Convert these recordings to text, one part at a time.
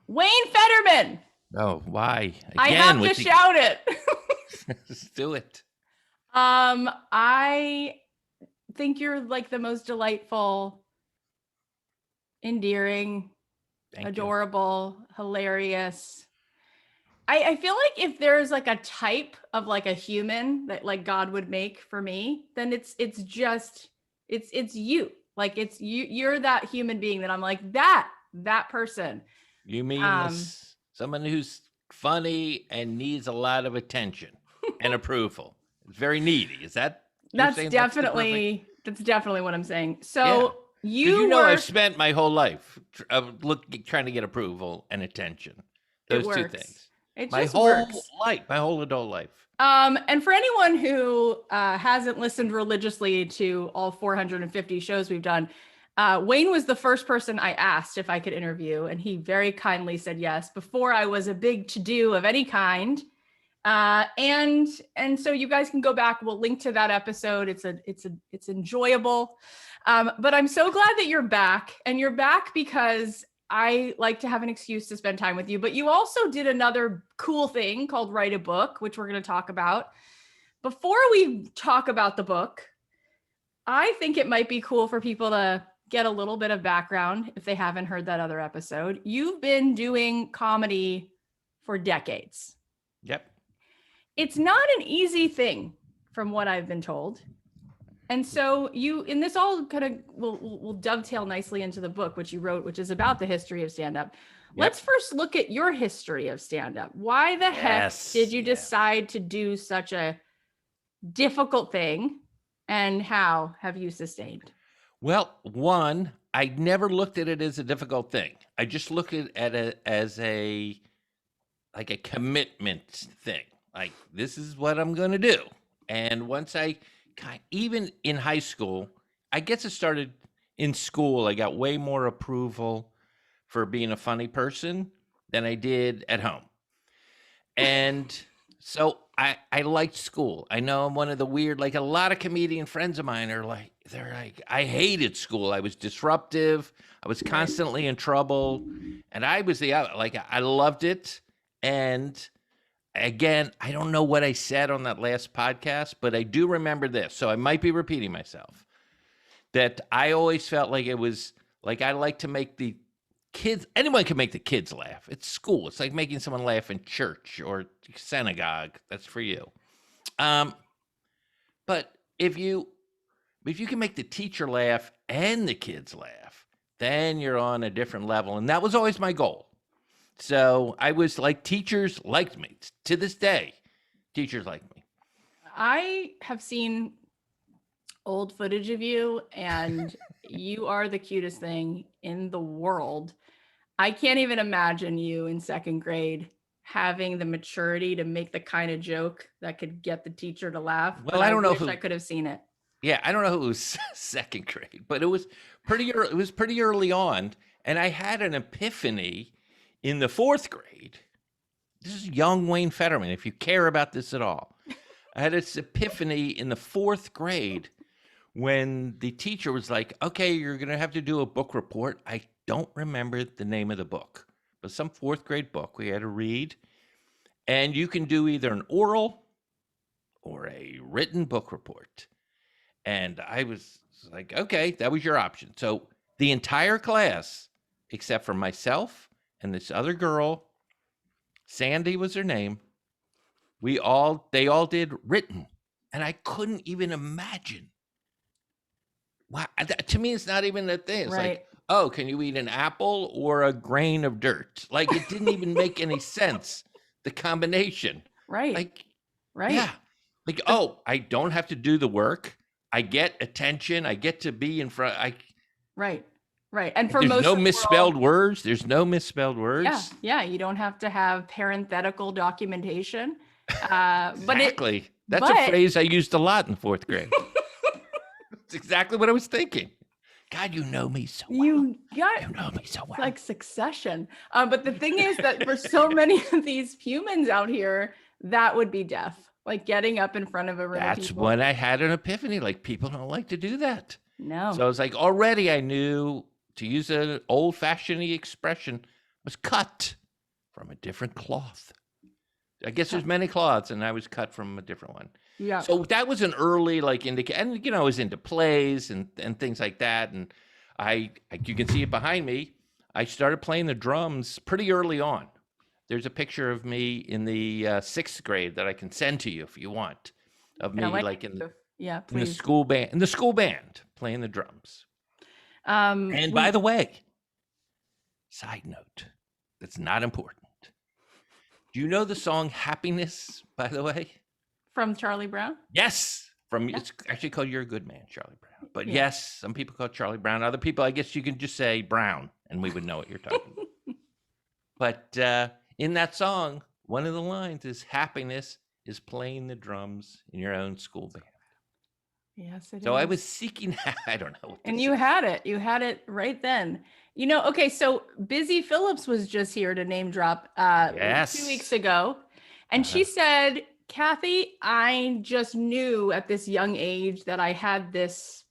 Wayne Federman. Oh, why? I have to shout it. Let's do it. I think you're like the most delightful, endearing, adorable, hilarious. I feel like if there's like a type of like a human that like God would make for me, then it's you. Like it's you're that human being that I'm like that person. You mean someone who's funny and needs a lot of attention and approval. It's very needy. Is that that's definitely what I'm saying. So you know I've spent my whole life trying to get approval and attention. Those two things. It my just whole works. life, my whole adult life. And for anyone who hasn't listened religiously to all 450 shows we've done, Wayne was the first person I asked if I could interview, and he very kindly said yes before I was a big to-do of any kind. And so you guys can go back. We'll link to that episode. It's enjoyable. But I'm so glad that you're back, and you're back because I like to have an excuse to spend time with you, but you also did another cool thing called write a book, which we're going to talk about. Before we talk about the book, I think it might be cool for people to get a little bit of background if they haven't heard that other episode. You've been doing comedy for decades. Yep. It's not an easy thing from what I've been told. And so and this all kind of will dovetail nicely into the book, which you wrote, which is about the history of stand-up. Yep. Let's first look at your history of stand-up. Why the heck did you decide to do such a difficult thing, and how have you sustained? Well, one, I never looked at it as a difficult thing. I just looked at it as a commitment thing. Like, this is what I'm going to do. And once even in high school, I guess it started in school. I got way more approval for being a funny person than I did at home. And so I liked school. I know I'm one of the weird, like a lot of comedian friends of mine are like, I hated school. I was disruptive. I was constantly in trouble. And I was I loved it. And again, I don't know what I said on that last podcast, but I do remember this. So I might be repeating myself. That I always felt like it was like I like to make the kids, anyone can make the kids laugh. It's school. It's like making someone laugh in church or synagogue. That's for you. But if you can make the teacher laugh and the kids laugh, then you're on a different level. And that was always my goal. So I was like, teachers liked me. To this day, teachers like me. I have seen old footage of you, and you are the cutest thing in the world. I can't even imagine you in second grade having the maturity to make the kind of joke that could get the teacher to laugh. Well, I don't know if I could have seen it. Yeah, I don't know who it was second grade, but it was pretty early. It was pretty early on, and I had an epiphany in the fourth grade. This is young Wayne Federman, if you care about this at all. I had this epiphany in the fourth grade when the teacher was like, okay, you're going to have to do a book report. I don't remember the name of the book, but some fourth grade book we had to read. And you can do either an oral or a written book report. And I was like, okay, that was your option. So the entire class, except for myself and this other girl, Sandy was her name, they all did written. And I couldn't even imagine. Wow, to me, it's not even a thing. It's like, oh, can you eat an apple or a grain of dirt? Like, it didn't even make any sense, the combination. Right. Yeah. Like, oh, I don't have to do the work. I get attention. I get to be in front. Right. And for there's most no misspelled words. There's no misspelled words. Yeah. You don't have to have parenthetical documentation. Exactly. That's a phrase I used a lot in fourth grade. That's exactly what I was thinking. God, you know me so well. You know me so well. Like Succession. But the thing is that for so many of these humans out here, that would be death. Like getting up in front of a room of people. That's when I had an epiphany. Like, people don't like to do that. No. So I was like, already I knew, to use an old-fashioned expression, was cut from a different cloth. I guess there's many cloths, and I was cut from a different one. Yeah. So that was an early and I was into plays and things like that. And you can see it behind me. I started playing the drums pretty early on. There's a picture of me in the 6th grade that I can send to you if you want, of me like in the school band playing the drums. And by the way, side note, that's not important. Do you know the song "Happiness"? By the way, from Charlie Brown. Yes, it's actually called "You're a Good Man," Charlie Brown. But yes, some people call it Charlie Brown. Other people, I guess you can just say Brown, and we would know what you're talking about. But in that song, one of the lines is "Happiness is playing the drums in your own school band." Yes, it is. So I was seeking. I don't know. And you had it. You had it right then. Okay, so Busy Phillips was just here to name drop 2 weeks ago. And she said, Kathy, I just knew at this young age that I had this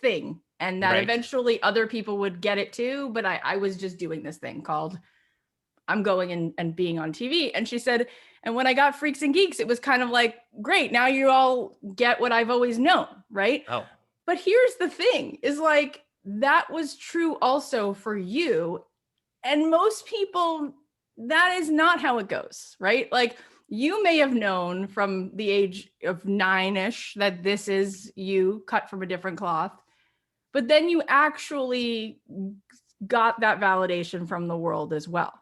thing and that eventually other people would get it too. But I was just doing this thing called I'm going and being on TV. And she said, and when I got Freaks and Geeks, it was kind of like, great, now you all get what I've always known, right? Oh. But here's the thing, is like, that was true also for you. And most people, that is not how it goes, right? Like, you may have known from the age of 9-ish that this is you cut from a different cloth, but then you actually got that validation from the world as well.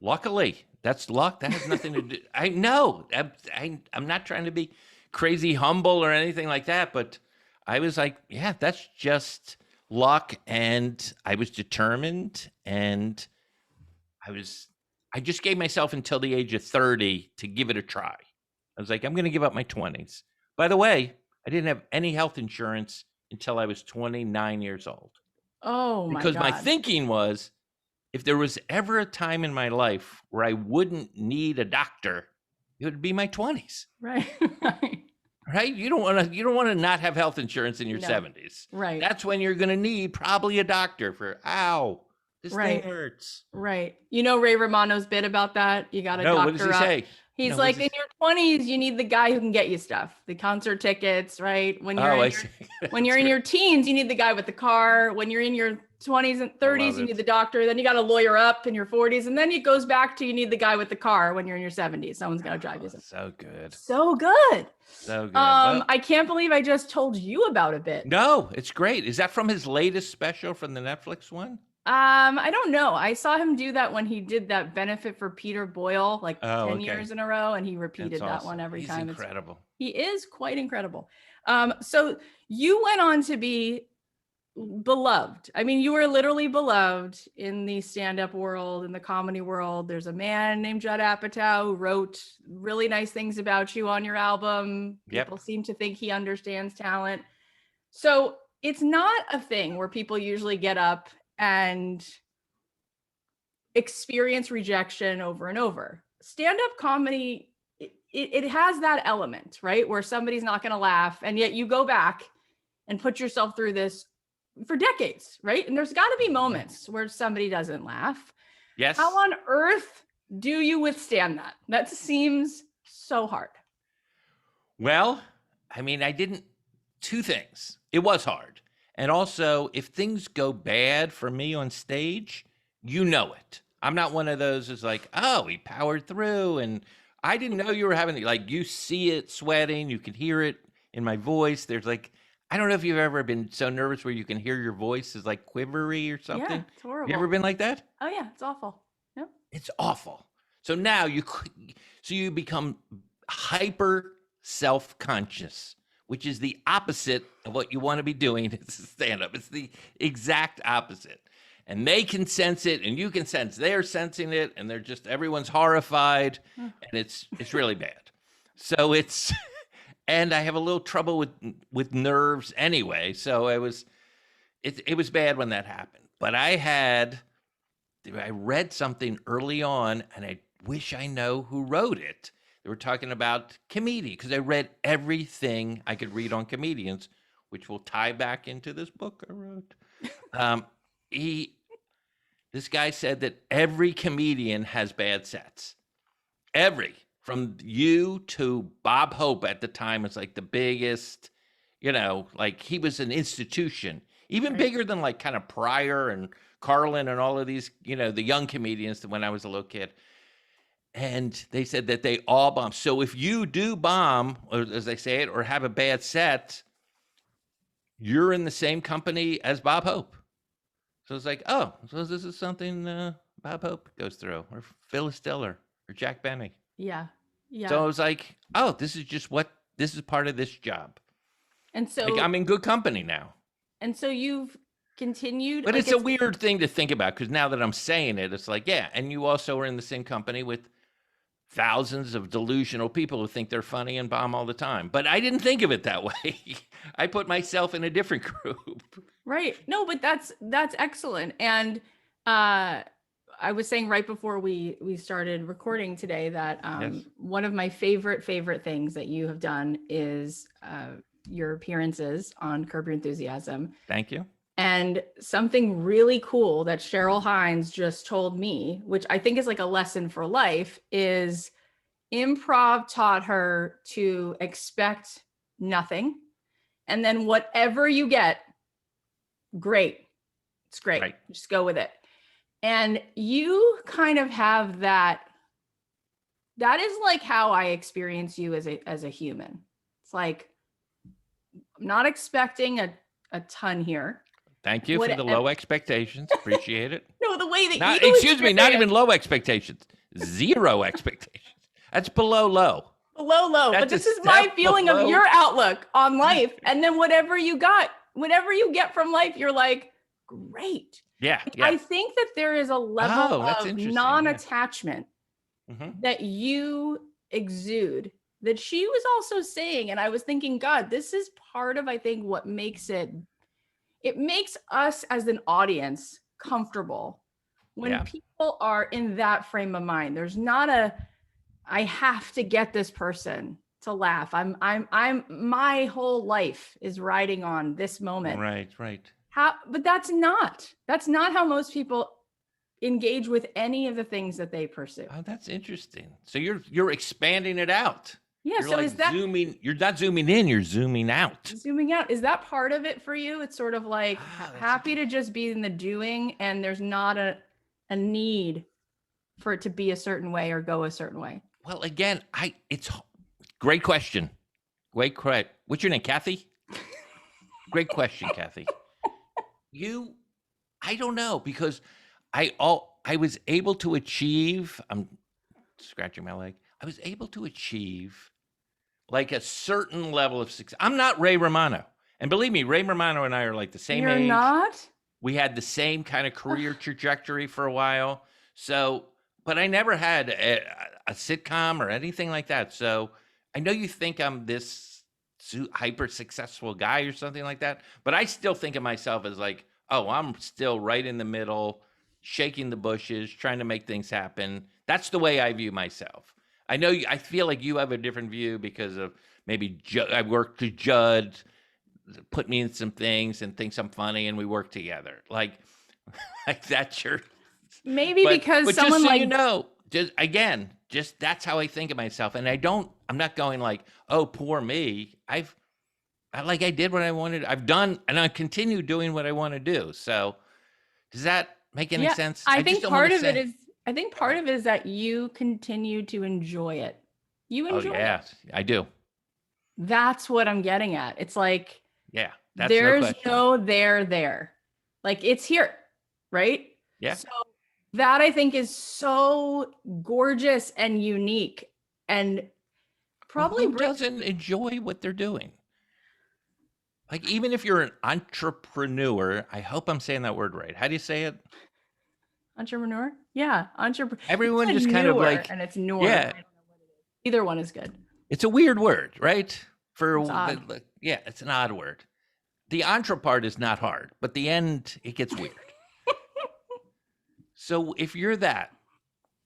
Luckily, that's luck. That has nothing to do. I know. I'm not trying to be crazy humble or anything like that, but I was like, yeah, that's just luck. And I was determined, and I just gave myself until the age of 30 to give it a try. I was like, I'm going to give up my 20s. By the way, I didn't have any health insurance until I was 29 years old. Oh my God. Because my thinking was, if there was ever a time in my life where I wouldn't need a doctor, it would be my 20s. Right. Right? You don't want to not have health insurance in your 70s. Right. That's when you're going to need probably a doctor for, this thing hurts. Right. You know Ray Romano's bit about that? You got a doctor. What does he say? He's like, in your 20s, you need the guy who can get you stuff, the concert tickets, right? When you're in your teens, you need the guy with the car. When you're in your 20s and 30s, you need the doctor. Then you got to lawyer up in your 40s. And then it goes back to you need the guy with the car when you're in your 70s. Someone's got to drive you. So good. So good. So good. I can't believe I just told you about a bit. No, it's great. Is that from his latest special, from the Netflix one? I don't know. I saw him do that when he did that benefit for Peter Boyle, like 10 years in a row, and he repeated that one every time. He's incredible. He is quite incredible. So you went on to be beloved. I mean, you were literally beloved in the stand-up world, in the comedy world. There's a man named Judd Apatow who wrote really nice things about you on your album. People seem to think he understands talent. So it's not a thing where people usually get up and experience rejection over and over. Stand-up comedy, it has that element, right? Where somebody's not going to laugh, and yet you go back and put yourself through this for decades, right? And there's got to be moments where somebody doesn't laugh. Yes. How on earth do you withstand that? That seems so hard. Well, I mean, two things. It was hard. And also, if things go bad for me on stage, you know it. I'm not one of those who's like, oh, he powered through. And I didn't know you were having, like, you see it sweating. You can hear it in my voice. There's like, I don't know if you've ever been so nervous where you can hear your voice is like quivery or something. Yeah, it's horrible. You ever been like that? Oh, yeah, it's awful. Yep. It's awful. So now you become hyper self-conscious, which is the opposite of what you want to be doing as a stand-up. It's the exact opposite. And they can sense it, and you can sense they're sensing it, and everyone's horrified, and it's really bad. So and I have a little trouble with nerves anyway. So it was bad when that happened. But I read something early on, and I wish I know who wrote it. They were talking about comedians, because I read everything I could read on comedians, which will tie back into this book I wrote. This guy said that every comedian has bad sets. From you to Bob Hope at the time was like the biggest, like he was an institution, even bigger than like kind of Pryor and Carlin and all of these, the young comedians when I was a little kid. And they said that they all bomb. So if you do bomb, or as they say it, or have a bad set, you're in the same company as Bob Hope. So it's like, oh, so this is something Bob Hope goes through, or Phyllis Diller, or Jack Benny. Yeah. Yeah. So I was like, oh, this is part of this job. And so like, I'm in good company now. And so you've continued. But it's a weird thing to think about, because now that I'm saying it, it's like, yeah, and you also are in the same company with thousands of delusional people who think they're funny and bomb all the time. But I didn't think of it that way. I put myself in a different group. Right. No, but that's excellent. And I was saying right before we started recording today that Yes. one of my favorite things that you have done is your appearances on Curb Your Enthusiasm. Thank you. And something really cool that Cheryl Hines just told me, which I think is like a lesson for life, is improv taught her to expect nothing. And then whatever you get, great. It's great. Right. Just go with it. And you kind of have that. That is like how I experience you as a human. It's like, I'm not expecting a ton here. Thank you for the low expectations. Appreciate it. No, the way that not even low expectations. Zero expectations. That's below low. Below low. But this is my feeling of your outlook on life. And then whatever you get from life, you're like, great. Yeah. I think that there is a level of non-attachment that you exude that she was also saying. And I was thinking, God, this is part of, I think, what makes it makes us as an audience comfortable when people are in that frame of mind. There's not I have to get this person to laugh. I'm my whole life is riding on this moment. Right. But that's not how most people engage with any of the things that they pursue. Oh, that's interesting. So you're expanding it out. Yeah. You're So like is that you're not zooming in, you're zooming out. Zooming out. Is that part of it for you? It's sort of like happy to just be in the doing, and there's not a need for it to be a certain way or go a certain way. Well, again, it's great question. What's your name, Kathy? Great question, Kathy. I don't know, because I was able to achieve, I'm scratching my leg. I was able to achieve like a certain level of success. I'm not Ray Romano. And believe me, Ray Romano and I are like the same age. You're not? We had the same kind of career trajectory for a while. So, but I never had a sitcom or anything like that. So I know you think I'm this hyper successful guy or something like that, but I still think of myself as like, oh, I'm still right in the middle, shaking the bushes, trying to make things happen. That's the way I view myself. I feel like you have a different view because of maybe I worked with Judd, put me in some things and thinks I'm funny, and we work together. Like that's your because someone just that's how I think of myself. And I'm not going like, oh, poor me. I did what I wanted. I've done, and I continue doing what I want to do. So does that make any sense? I think part of it is that you continue to enjoy it. You enjoy it. I do. That's what I'm getting at. It's like, there's no there. Like it's here, right? Yeah. So that I think is so gorgeous and unique, and probably who doesn't enjoy what they're doing? Like, even if you're an entrepreneur, I hope I'm saying that word right. How do you say it? Entrepreneur? Yeah, entrepreneur. Everyone just kind of like, and it's newer. Yeah. Either one is good. It's a weird word, right? It's odd. It's an odd word. The entre part is not hard, but the end, it gets weird. So if you're that,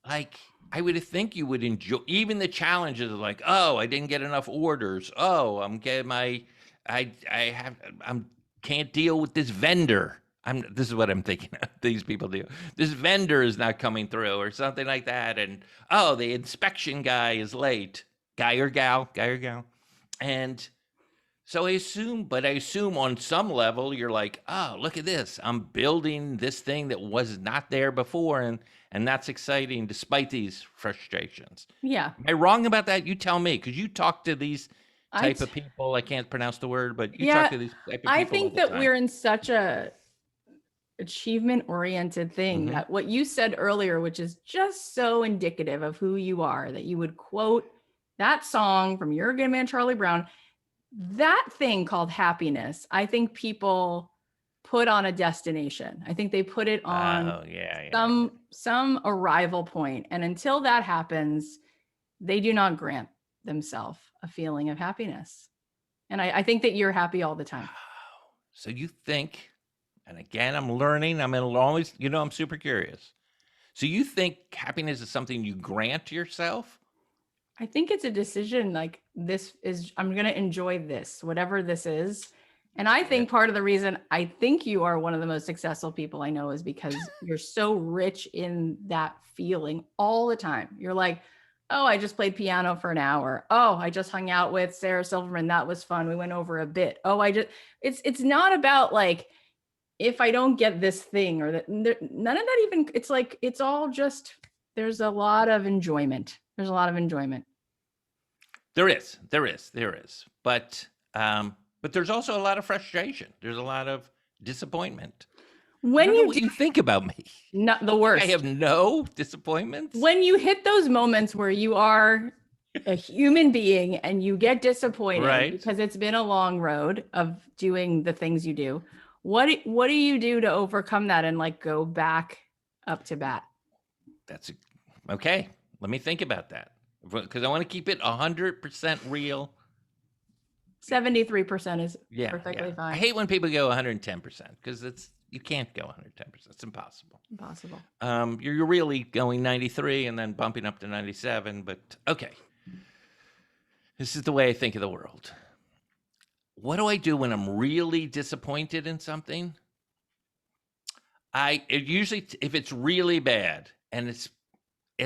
like, I would think you would enjoy even the challenges of like, oh, I didn't get enough orders. Oh, I'm getting can't deal with this vendor. This is what I'm thinking of, these people do. This vendor is not coming through or something like that. And, oh, the inspection guy is late. Guy or gal. And so I assume on some level, you're like, oh, look at this. I'm building this thing that was not there before. And that's exciting despite these frustrations. Yeah. Am I wrong about that? You tell me, because you talk to these I type t- of people. I can't pronounce the word, but you yeah, talk to these type of I people all think the that time. we're in such a achievement oriented thing that what you said earlier, which is just so indicative of who you are, that you would quote that song from Your Good Man Charlie Brown, that thing called happiness. I think people put on a destination. I think they put it on some arrival point, and until that happens, they do not grant themselves a feeling of happiness. And I think that you're happy all the time. So you think, and again, I'm learning. I'm always, I'm super curious. So you think happiness is something you grant yourself? I think it's a decision like I'm going to enjoy this, whatever this is. And I think part of the reason I think you are one of the most successful people I know is because you're so rich in that feeling all the time. You're like, oh, I just played piano for an hour. Oh, I just hung out with Sarah Silverman. That was fun. We went over a bit. Oh, it's not about like, if I don't get this thing or that, none of that even, it's like, it's all just, there's a lot of enjoyment. There's a lot of enjoyment. There is. But there's also a lot of frustration. There's a lot of disappointment. When what you think about me? Not the worst. I have no disappointments. When you hit those moments where you are a human being and you get disappointed because it's been a long road of doing the things you do, what do you do to overcome that and like go back up to bat? Okay. Let me think about that, because I want to keep it 100% real. 73% is perfectly fine. I hate when people go 110% because you can't go 110%. It's impossible. You're really going 93 and then bumping up to 97. But okay, this is the way I think of the world. What do I do when I'm really disappointed in something? Usually, if it's really bad, and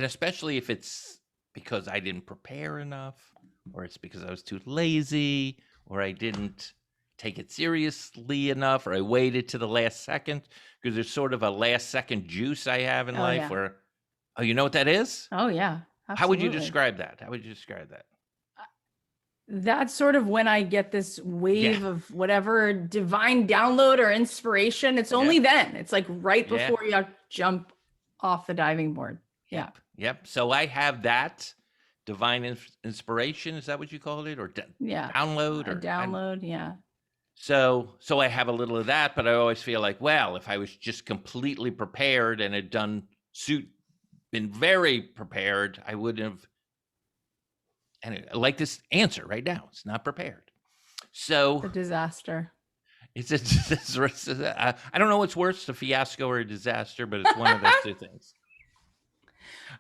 especially if it's because I didn't prepare enough, or it's because I was too lazy, or I didn't take it seriously enough, or I waited to the last second, because there's sort of a last second juice I have in life where, you know what that is? Oh, yeah. Absolutely. How would you describe that? That's sort of when I get this wave of whatever divine download or inspiration. It's only then. It's like right before you jump off the diving board. Yeah. Yep. So I have that divine inspiration. Is that what you called it? Or download? Download, So I have a little of that, but I always feel like, well, if I was just completely prepared and had been very prepared, I wouldn't have. And I like this answer right now. It's not prepared. So it's a disaster. I don't know what's worse, a fiasco or a disaster, but it's one of those two things.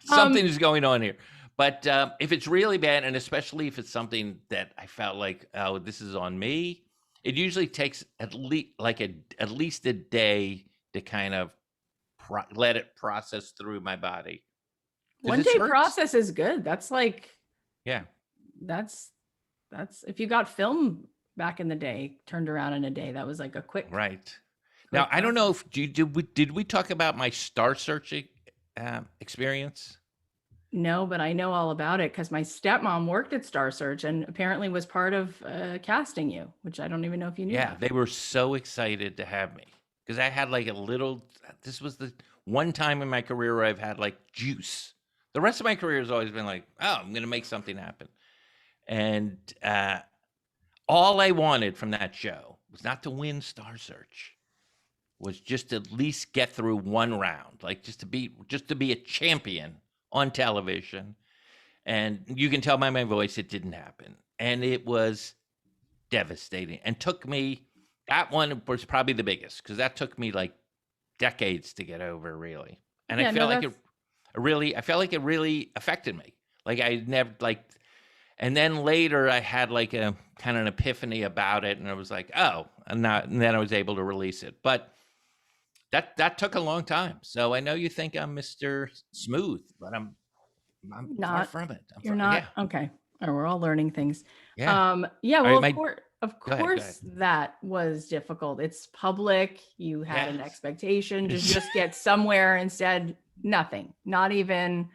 Something is going on here. But if it's really bad, and especially if it's something that I felt like, oh, this is on me, it usually takes at least a day to kind of let it process through my body. 1 day process is good. That's like, that's if you got film back in the day turned around in a day, that was like a quick now I don't know if did we talk about my Star Searching experience? No, but I know all about it because my stepmom worked at Star Search and apparently was part of casting you, which I don't even know if you knew. They were so excited to have me because I had like this was the one time in my career where I've had like juice. The rest of my career has always been like, oh, I'm going to make something happen. And all I wanted from that show was not to win Star Search, was just to at least get through one round, like just to be a champion on television. And you can tell by my voice, it didn't happen. And it was devastating and that one was probably the biggest because that took me like decades to get over, really. And I felt like it really affected me. Like I never and then later I had like a kind of an epiphany about it, and I was like, oh, and then I was able to release it. But that took a long time. So I know you think I'm Mr. Smooth, but I'm far Not, from it. you're Yeah, not. Okay. All right, we're all learning things. yeah. Yeah, All well, right, of go ahead, go ahead. course that was difficult. It's public. You had an Yes. expectation to just get somewhere, instead nothing, not even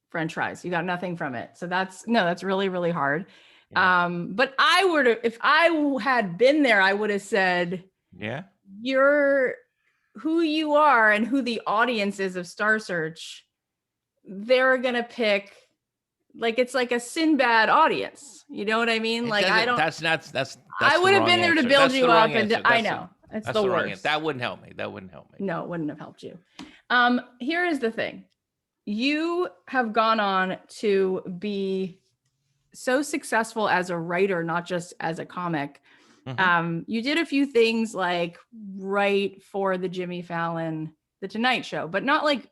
French fries. You got nothing from it. So that's really, really hard. Yeah. But if I had been there, I would have said, Yeah. you're who you are and who the audience is of Star Search. They're gonna pick, like, it's like a Sinbad audience. You know what I mean? It Like, I doesn't. don't. That's I the would have wrong been there to answer. build That's the you up, wrong and answer. I know it's That's the the wrong answer. worst. That wouldn't help me. That wouldn't help me. No, it wouldn't have helped you. Here is the thing. You have gone on to be so successful as a writer, not just as a comic. You did a few things like write for the Jimmy Fallon, The Tonight Show, but not like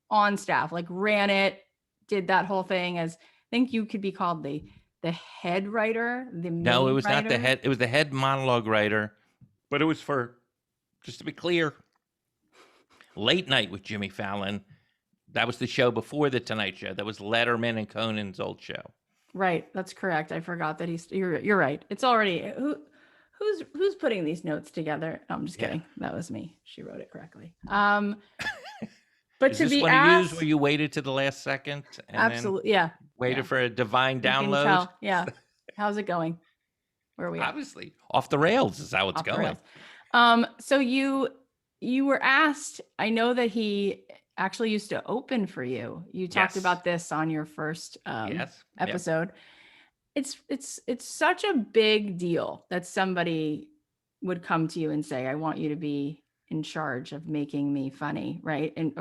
on staff, like ran it, did that whole thing as, I think you could be called the head writer, the No, main it was not the writer. head. It was the head monologue writer, but it was for, just to be clear, Late Night with Jimmy Fallon. That was the show before the Tonight Show. That was Letterman and Conan's old show. Right, that's correct. I forgot that you're right. It's already who's putting these notes together. No, I'm just kidding. That was me. She wrote it correctly. But Is to this be one of asked, yours where you waited to the last second and absolutely, yeah, waited for a divine you can download? tell. Yeah, how's it going? Where are we at? Obviously, off the rails is how it's Off the going. rails. So you were asked. I know that he actually used to open for you. You talked Yes. about this on your first Yes. episode. It's such a big deal that somebody would come to you and say, I want you to be in charge of making me funny, right? And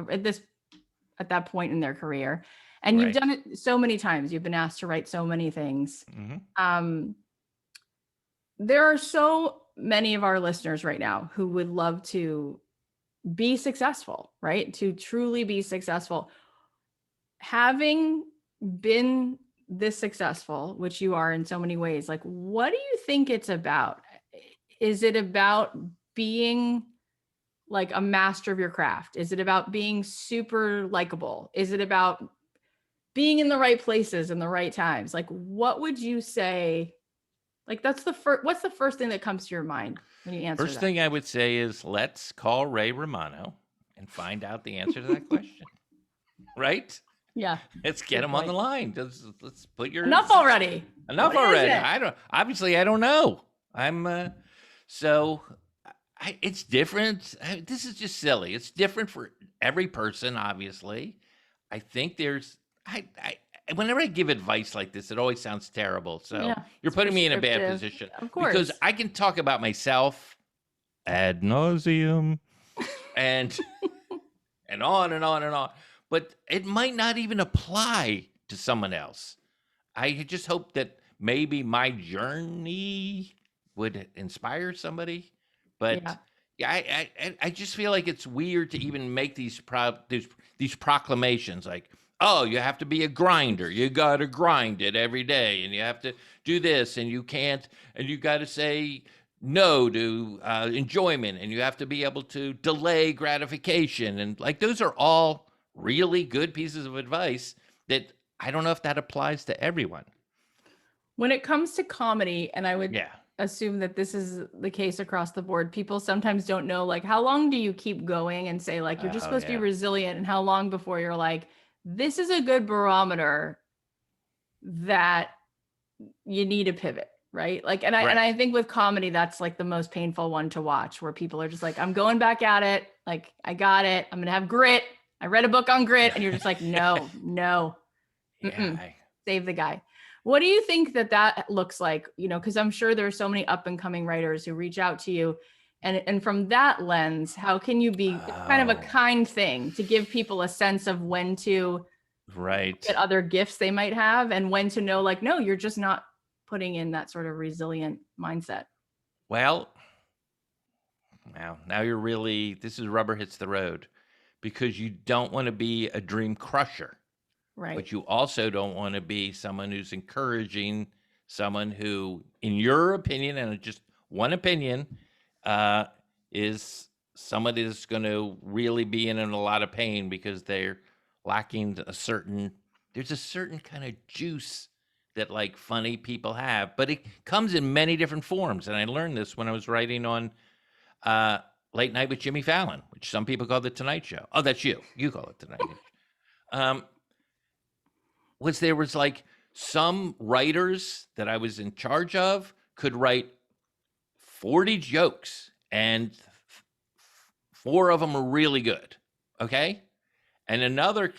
at that point in their career. And you've Right. done it so many times. You've been asked to write so many things. There are so many of our listeners right now who would love to be successful, right? To truly be successful. Having been this successful, which you are in so many ways, like, what do you think it's about? Is it about being like a master of your craft? Is it about being super likable? Is it about being in the right places in the right times? Like, what would you say? Like, that's what's the first thing that comes to your mind when you answer First that? thing I would say is let's call Ray Romano and find out the answer to that question. Right? Yeah. Let's get him on the line. Let's put your Enough already. Enough What is already. it? I don't know. It's different. This is just silly. It's different for every person, obviously. I think whenever I give advice like this, it always sounds terrible. So Yeah, you're it's putting me in a bad prescriptive. position. Of course. Because I can talk about myself ad nauseum and and on and on and on. But it might not even apply to someone else. I just hope that maybe my journey would inspire somebody. But yeah, I just feel like it's weird to even make these proclamations like, oh, you have to be a grinder. You got to grind it every day, and you have to do this, and you can't, and you got to say no to enjoyment, and you have to be able to delay gratification, and like those are all really good pieces of advice that I don't know if that applies to everyone. When it comes to comedy, and I would assume that this is the case across the board, people sometimes don't know, like, how long do you keep going and say, like, you're just supposed to be resilient, and how long before you're like, this is a good barometer that you need to pivot, right? Like, and I think with comedy, that's like the most painful one to watch, where people are just like, I'm going back at it. Like, I got it. I'm going to have grit. I read a book on grit. And you're just like, no. Save the guy. What do you think that looks like? You know, because I'm sure there are so many up and coming writers who reach out to you. And from that lens, how can you be kind of a kind thing to give people a sense of when to get other gifts they might have, and when to know, like, no, you're just not putting in that sort of resilient mindset? Well, now you're really, this is rubber hits the road, because you don't want to be a dream crusher. Right. But you also don't want to be someone who's encouraging someone who, in your opinion, and just one opinion, is somebody that's going to really be in a lot of pain because they're lacking there's a certain kind of juice that like funny people have, but it comes in many different forms. And I learned this when I was writing on Late Night with Jimmy Fallon, which some people call the Tonight Show. Oh, that's you. You call it Tonight Show. There was like some writers that I was in charge of could write 40 jokes and 4 of them were really good. Okay. And another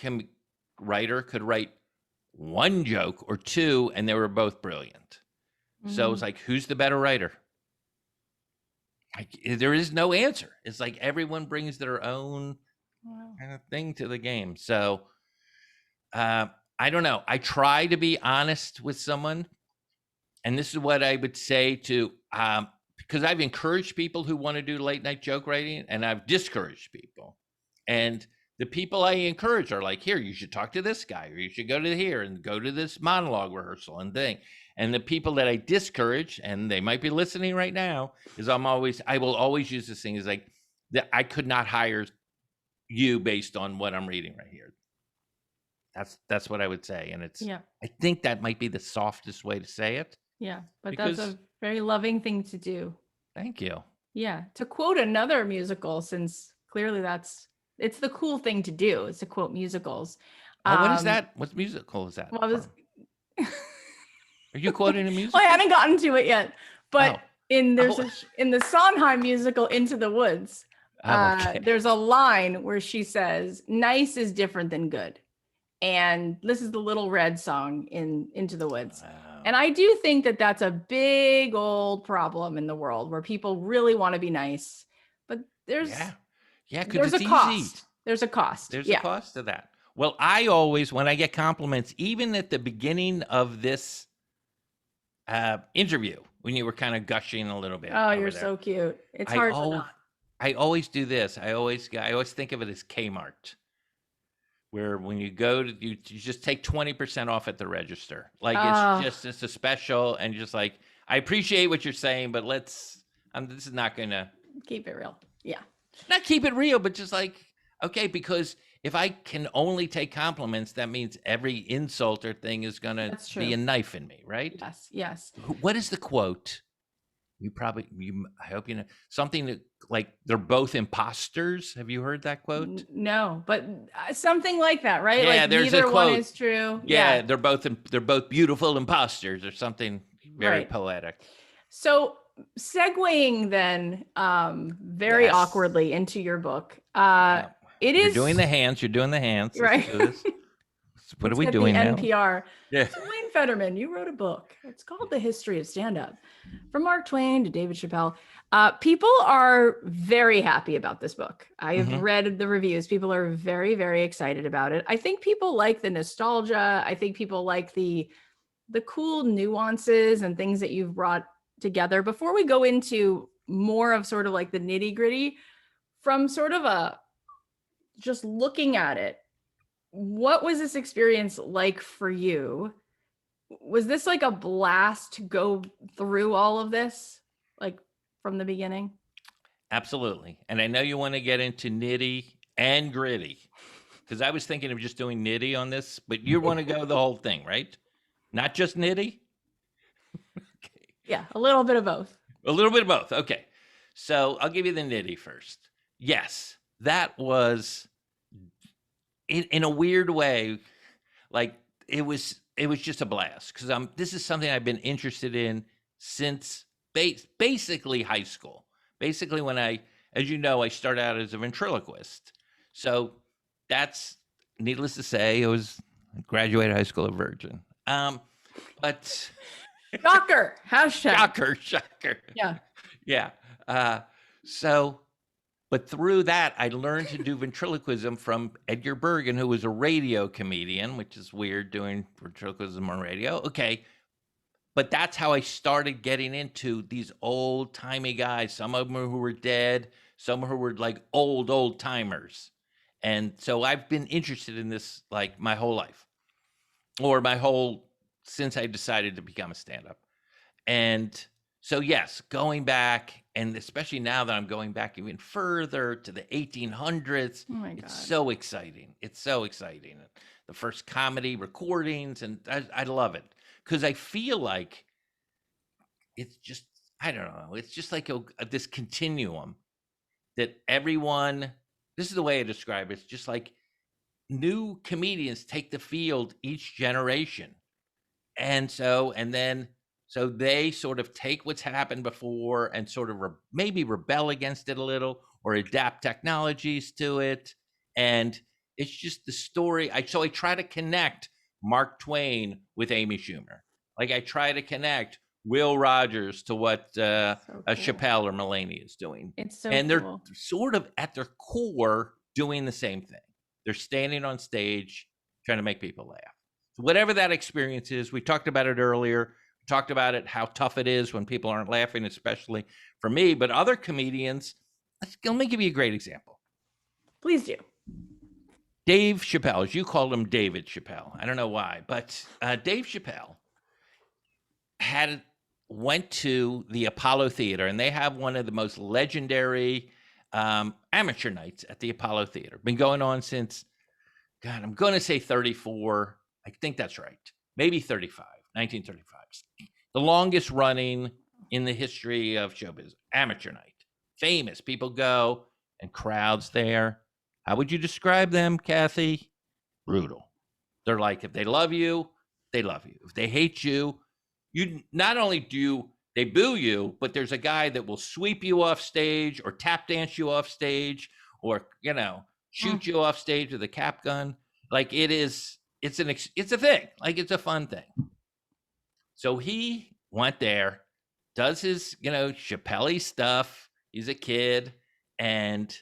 writer could write 1 joke or 2 and they were both brilliant. So it's like, who's the better writer? There is no answer. It's like everyone brings their own kind of thing to the game. So I don't know. I try to be honest with someone. And this is what I would say to, because I've encouraged people who want to do late night joke writing and I've discouraged people. And the people I encourage are like, here, you should talk to this guy, or you should go to here and go to this monologue rehearsal and thing. And the people that I discourage, and they might be listening right now, is I will always use this thing is like that I could not hire you based on what I'm reading right here. That's what I would say. And I think that might be the softest way to say it. Yeah, but that's a very loving thing to do. Thank you. Yeah. To quote another musical, since clearly it's the cool thing to do, is to quote musicals. What is that? What musical is that? Well, are you quoting a musical? Well, I haven't gotten to it yet, but in the Sondheim musical Into the Woods, there's a line where she says, "Nice is different than good." And this is the Little Red song in Into the Woods. Wow. And I do think that that's a big old problem in the world where people really want to be nice, but there's a cost. There's a cost. There's a cost to that. Well, I always, when I get compliments, even at the beginning of this interview, when you were kind of gushing a little bit. Oh, you're so cute. It's hard to not. I always do this. I always think of it as Kmart, where when you go to, you just take 20% off at the register. Like it's a special, and just like, I appreciate what you're saying, but this is not going to. Keep it real. Yeah. Not keep it real, but just like, okay, because if I can only take compliments, that means every insult or thing is going to be a knife in me, right? Yes, yes. What is the quote? I hope you know something that, like, they're both imposters. Have you heard that quote? No, but something like that, right? Yeah, like there's neither a quote. One is true. Yeah, they're both beautiful imposters, or something very poetic. So segueing then very awkwardly into your book. You're doing the hands. Right. What are we doing now? NPR. Yeah. So Wayne Federman, you wrote a book. It's called The History of Standup. From Mark Twain to David Chappelle. People are very happy about this book. I've read the reviews. People are very, very excited about it. I think people like the nostalgia. I think people like the cool nuances and things that you've brought together. Before we go into more of sort of like the nitty gritty, from sort of just looking at it, what was this experience like for you? Was this like a blast to go through all of this, like from the beginning? Absolutely. And I know you want to get into nitty and gritty, because I was thinking of just doing nitty on this, but you want to go the whole thing, right? Not just nitty? Okay. Yeah, a little bit of both. A little bit of both. Okay. So I'll give you the nitty first. Yes, that was, in a weird way, like it was just a blast, because this is something I've been interested in since basically high school. Basically, when as you know, I started out as a ventriloquist. So that's, needless to say, I graduated high school a virgin. But shocker, hashtag. Shocker. Yeah. Yeah. But through that, I learned to do ventriloquism from Edgar Bergen, who was a radio comedian, which is weird, doing ventriloquism on radio. Okay. But that's how I started getting into these old-timey guys, some of them who were dead, some who were like old timers. And so I've been interested in this like my whole life, or since I decided to become a stand-up. And so, yes, going back and especially now that I'm going back even further to the 1800s, Oh my God. it's so exciting. It's so exciting. The first comedy recordings, and I love it because I feel like it's just, I don't know, it's just like this continuum that everyone, this is the way I describe it. It's just like new comedians take the field each generation. And so they sort of take what's happened before and sort of maybe rebel against it a little or adapt technologies to it. And it's just the story. So I try to connect Mark Twain with Amy Schumer. Like I try to connect Will Rogers to what So cool. Chappelle or Mulaney is doing. It's so And cool. they're sort of at their core doing the same thing. They're standing on stage trying to make people laugh. Whatever that experience is, we talked about it earlier. We talked about it, how tough it is when people aren't laughing, especially for me. But other comedians, let me give you a great example. Please do. Dave Chappelle, as you called him, David Chappelle. I don't know why, but Dave Chappelle went to the Apollo Theater, and they have one of the most legendary amateur nights at the Apollo Theater. Been going on since, God, I'm going to say 34. I think that's right. Maybe 1935. The longest running in the history of showbiz. Amateur night. Famous. People go and crowds there. How would you describe them, Kathy? Brutal. They're like, if they love you, they love you. If they hate you, not only do they boo you, but there's a guy that will sweep you off stage or tap dance you off stage or, shoot you off stage with a cap gun. Like it's a thing. Like it's a fun thing. So he went there, does his, Chappelle stuff. He's a kid, and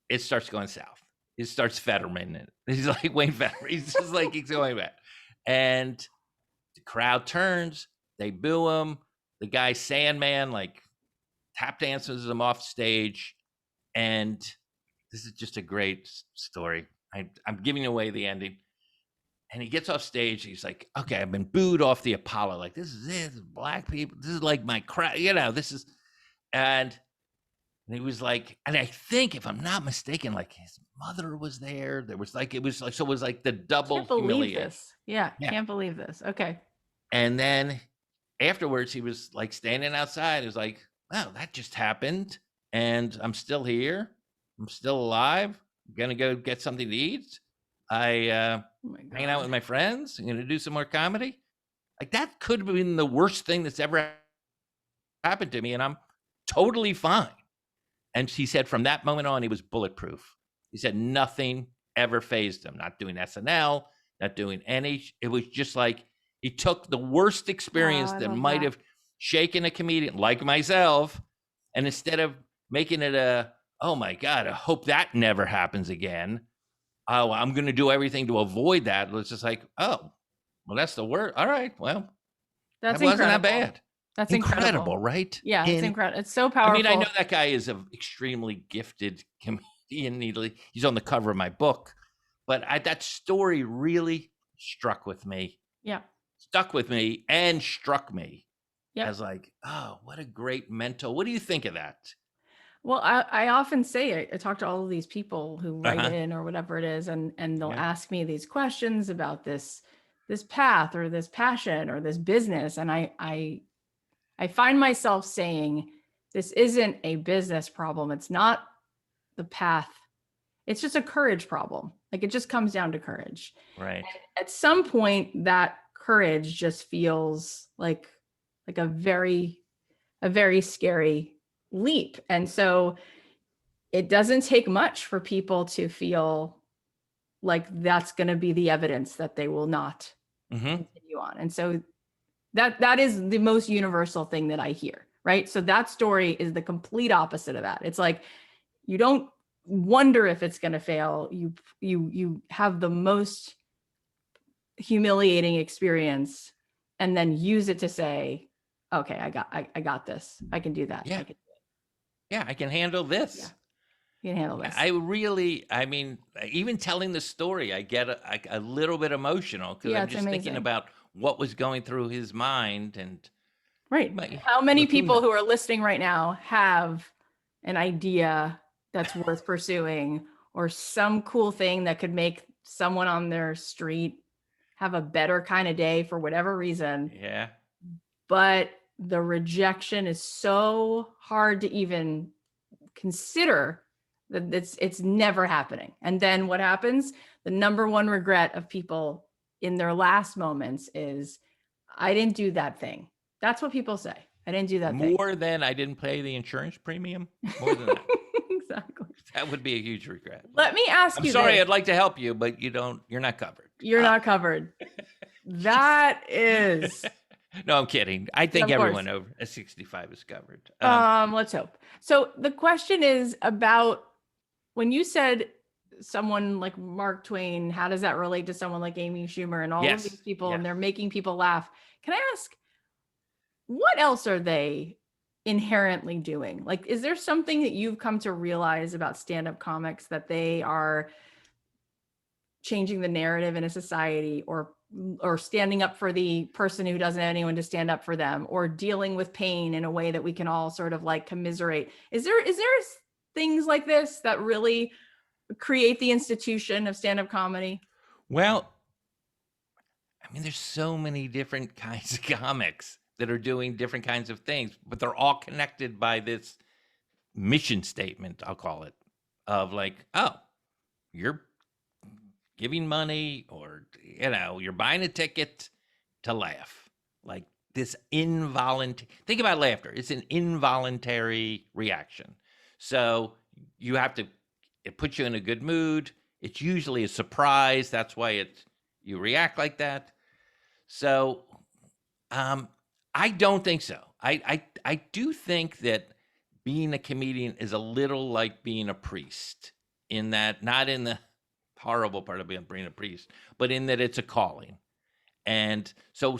it starts going south. It starts Federman. He's like Wayne Federman. He's just like, he's going back. And the crowd turns. They boo him. The guy Sandman, like, tap dances him off stage. And this is just a great story. I'm giving away the ending. And he gets off stage. He's like, okay, I've been booed off the Apollo. Like, this is it. This is black people. This is like my crowd. This is. And he was like, and I think, if I'm not mistaken, like his mother was there. There was like, it was like the double Can't believe humiliation. this. Yeah, can't believe this. Okay. And then afterwards, he was like standing outside. He was like, wow, that just happened. And I'm still here. I'm still alive. I'm going to go get something to eat. Hanging out with my friends. I'm going to do some more comedy. Like, that could have been the worst thing that's ever happened to me. And I'm totally fine. And he said from that moment on, he was bulletproof. He said nothing ever fazed him. Not doing SNL, not doing any. It was just like he took the worst experience that might have shaken a comedian like myself. And instead of making it oh my God, I hope that never happens again. Oh, I'm going to do everything to avoid that. It's just like, oh, well, that's the word. All right. Well, that wasn't that bad. That's incredible, right? Yeah, it's incredible. It's so powerful. I mean, I know that guy is an extremely gifted comedian. He's on the cover of my book. But that story really struck with me. Yeah. Stuck with me and struck me. Yep. As like, oh, what a great mental. What do you think of that? Well, I often say, I talk to all of these people who write in or whatever it is, and they'll ask me these questions about this path or this passion or this business. And I find myself saying, this isn't a business problem. It's not the path. It's just a courage problem. Like, it just comes down to courage. Right. And at some point, that courage just feels like a very scary leap. And so it doesn't take much for people to feel like that's going to be the evidence that they will not continue on. And so that is the most universal thing that I hear, right? So that story is the complete opposite of that. It's like, you don't wonder if it's going to fail. You have the most humiliating experience and then use it to say, okay, I got this. I can do that. Yeah. I can handle this. Yeah. You can handle this. I mean, even telling the story, I get a little bit emotional because I'm just thinking about what was going through his mind. And Right. But, How many look, who people kn- who are listening right now have an idea that's worth pursuing or some cool thing that could make someone on their street have a better kind of day for whatever reason? Yeah. But the rejection is so hard to even consider that it's never happening. And then what happens? The number one regret of people in their last moments is, I didn't do that thing. That's what people say. I didn't do that thing. More than I didn't pay the insurance premium. More than that. Exactly. That would be a huge regret. Let me ask I'm you sorry, this. I'd like to help you, but you're not covered. You're not covered. That is, No, I'm kidding. I think of course. everyone over 65 is covered. Let's hope. So the question is about when you said someone like Mark Twain, how does that relate to someone like Amy Schumer and all of Yes, these people, yes. and they're making people laugh? Can I ask, what else are they inherently doing? Like, is there something that you've come to realize about stand-up comics that they are changing the narrative in a society, or standing up for the person who doesn't have anyone to stand up for them, or dealing with pain in a way that we can all sort of like commiserate? Is there things like this that really create the institution of stand-up comedy? Well, I mean, there's so many different kinds of comics that are doing different kinds of things, but they're all connected by this mission statement, I'll call it, of like, oh, you're giving money, or you're buying a ticket to laugh. Like this involuntary, think about laughter. It's an involuntary reaction. So you have to, it puts you in a good mood. It's usually a surprise. That's why you react like that. So I don't think so. I do think that being a comedian is a little like being a priest, in that, not in the horrible part of being a priest, but in that it's a calling. And so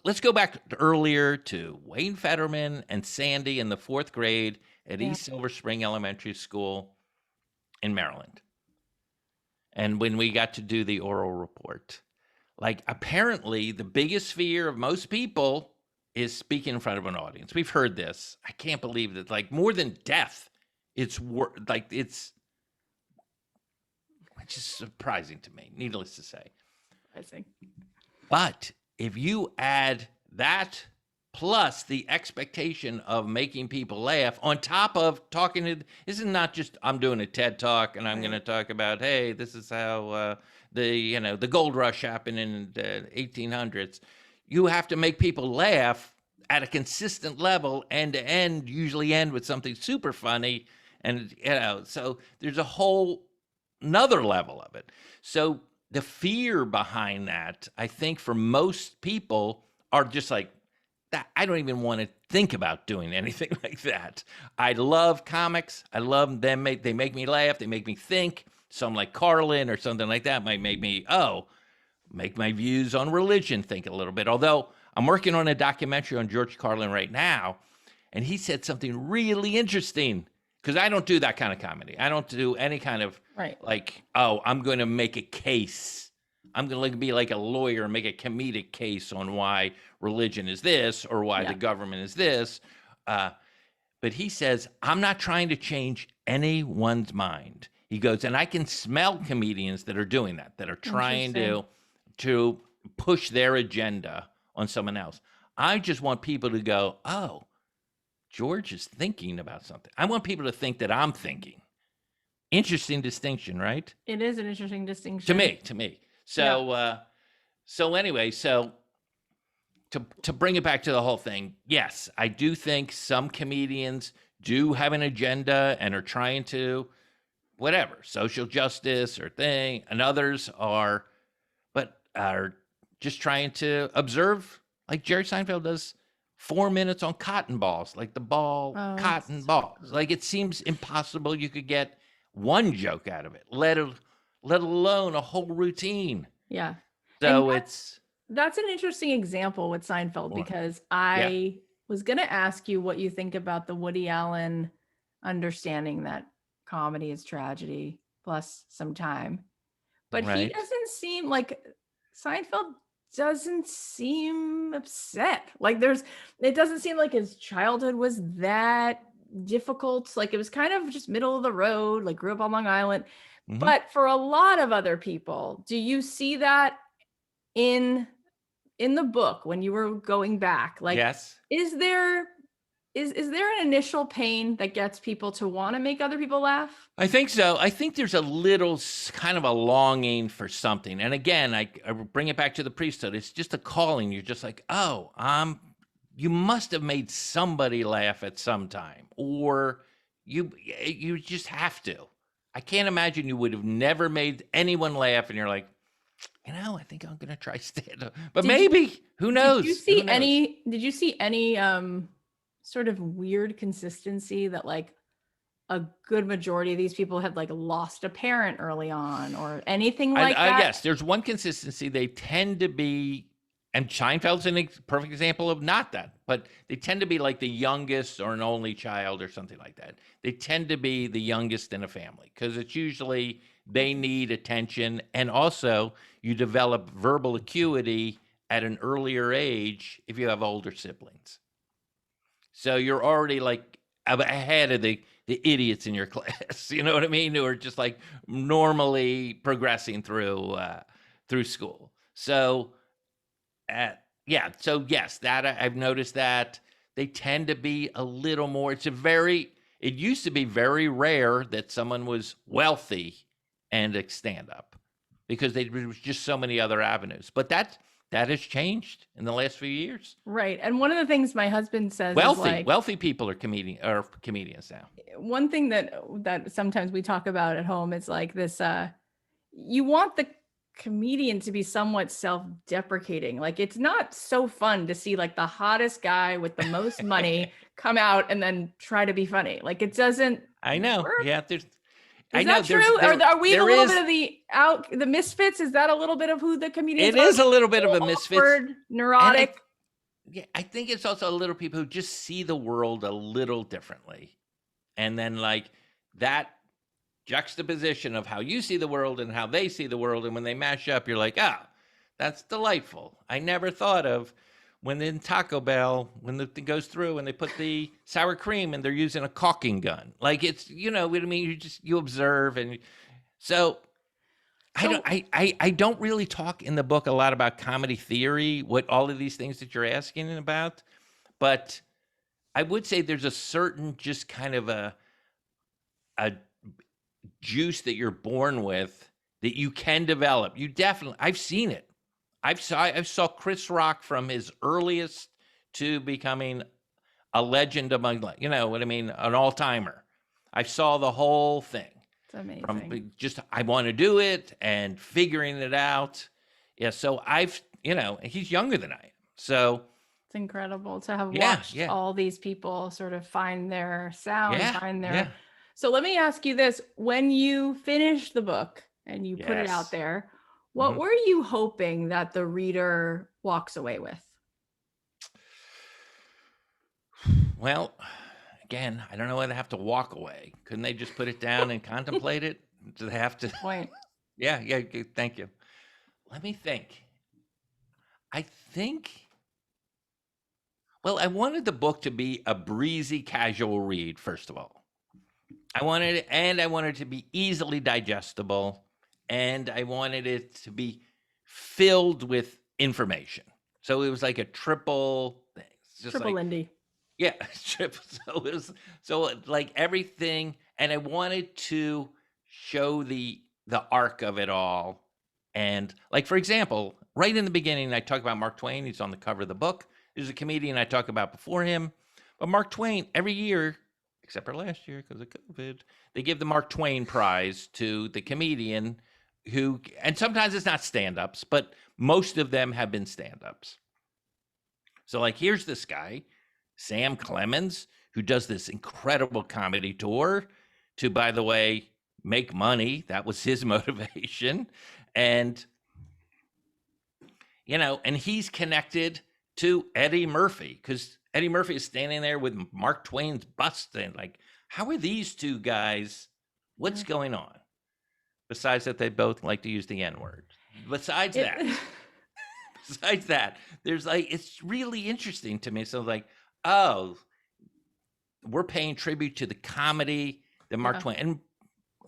let's go back to earlier to Wayne Federman and Sandy in the 4th grade at East Silver Spring Elementary School in Maryland. And when we got to do the oral report, like, apparently the biggest fear of most people is speaking in front of an audience. We've heard this. I can't believe that, like, more than death, it's which is surprising to me, needless to say. But if you add that plus the expectation of making people laugh on top of talking to, this is not just, I'm doing a TED talk and I'm going to talk about, hey, this is how the gold rush happened in the 1800s. You have to make people laugh at a consistent level, end to end, usually end with something super funny. And, so there's a whole another level of it. So the fear behind that, I think, for most people are just like, that. I don't even want to think about doing anything like that. I love comics. I love them. They make me laugh. They make me think. Some like Carlin or something like that might make me, make my views on religion think a little bit. Although I'm working on a documentary on George Carlin right now, and he said something really interesting, because I don't do that kind of comedy. I don't do any kind of like, I'm going to make a case. I'm going to be like a lawyer and make a comedic case on why religion is this or why the government is this. But he says, I'm not trying to change anyone's mind. He goes, and I can smell comedians that are doing that are trying to push their agenda on someone else. I just want people to go, oh, George is thinking about something. I want people to think that I'm thinking. Interesting distinction, right? It is an interesting distinction. To me. So, anyway, to bring it back to the whole thing, yes, I do think some comedians do have an agenda and are trying to, whatever, social justice or thing, and others are just trying to observe, like Jerry Seinfeld does 4 minutes on cotton balls, like the cotton balls. Like, it seems impossible you could get one joke out of it, let alone a whole routine. Yeah. So that's an interesting example with Seinfeld, because I was going to ask you what you think about the Woody Allen understanding that comedy is tragedy plus some time. But he doesn't seem like, Seinfeld doesn't seem upset. Like it doesn't seem like his childhood was that difficult. Like it was kind of just middle of the road, like grew up on Long Island. Mhm. But for a lot of other people, do you see that in the book when you were going back? Like, Yes. is there an initial pain that gets people to want to make other people laugh? I think so. I think there's a little kind of a longing for something. And again, I bring it back to the priesthood. It's just a calling. You're just like, oh, you must have made somebody laugh at some time, or you just have to. I can't imagine you would have never made anyone laugh, and you're like, I think I'm gonna try stand up, but Did you maybe who knows? Who knows? did you see any sort of weird consistency that like a good majority of these people had like lost a parent early on or anything like that? Yes, there's one consistency. They tend to be, and Seinfeld's a perfect example of not that, but they tend to be like the youngest or an only child or something like that. They tend to be the youngest in a family because it's usually they need attention. And also, you develop verbal acuity at an earlier age if you have older siblings. So you're already like ahead of the idiots in your class, you know what I mean? Who are just like normally progressing through school. So so yes, that I've noticed that they tend to be a little more. It used to be very rare that someone was wealthy and a stand up because there was just so many other avenues. But that has changed in the last few years. Right. And one of the things my husband says is like, Wealthy people are comedians now. one thing that sometimes we talk about at home is like this you want the comedian to be somewhat self-deprecating. Like it's not so fun to see like the hottest guy with the most money come out and then try to be funny. Like it doesn't I know. work. Yeah, Is that true? Are we a little bit of the misfits? Is that a little bit of who the comedians are? It is a little bit of a misfits. Awkward, neurotic. I think it's also a little people who just see the world a little differently. And then like that juxtaposition of how you see the world and how they see the world. And when they mash up, you're like, that's delightful. I never thought of when in Taco Bell, when the thing goes through and they put the sour cream and they're using a caulking gun. Like it's, you know what I mean? You observe. And so I don't really talk in the book a lot about comedy theory, what all of these things that you're asking about, but I would say there's a certain just kind of a juice that you're born with that you can develop. I've seen it. I saw Chris Rock from his earliest to becoming a legend among, you know what I mean, an all-timer. I saw the whole thing. It's amazing. From just I want to do it and figuring it out. Yeah, so he's younger than I am. So it's incredible to have watched all these people sort of find their sound, find their. So let me ask you this: when you finish the book and you put it out there, what were you hoping that the reader walks away with? Well, again, I don't know whether they have to walk away. Couldn't they just put it down and contemplate it? Do they have to? Point. Yeah. Thank you. Let me think. I wanted the book to be a breezy, casual read, first of all. I wanted it to be easily digestible, and I wanted it to be filled with information. So it was like a triple thing. Triple Lindy. Yeah, so like everything, and I wanted to show the arc of it all. And like, for example, right in the beginning, I talk about Mark Twain. He's on the cover of the book. There's a comedian I talk about before him. But Mark Twain, every year, except for last year because of COVID, they give the Mark Twain prize to the comedian who, and sometimes it's not stand-ups, but most of them have been stand-ups. So like, here's this guy, Sam Clemens, who does this incredible comedy tour to, by the way, make money. That was his motivation. And, and he's connected to Eddie Murphy because Eddie Murphy is standing there with Mark Twain's bust. And like, how are these two guys? What's going on? Besides that, they both like to use the N-word. Besides that. besides that, there's like, it's really interesting to me. So like, oh, we're paying tribute to the comedy that Mark Twain, and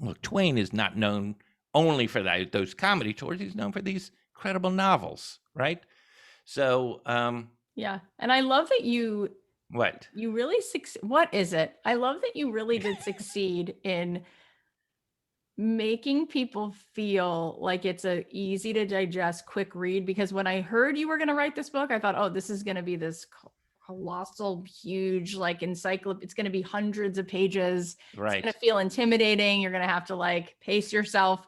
look, Twain is not known only for those comedy tours. He's known for these incredible novels, right? So, yeah. And I love that you what? You really what is it? I love that you really did succeed in making people feel like it's a easy to digest, quick read. Because when I heard you were going to write this book, I thought, oh, this is going to be this colossal, huge, like encyclopedia. It's going to be hundreds of pages. Right. It's going to feel intimidating. You're going to have to like pace yourself.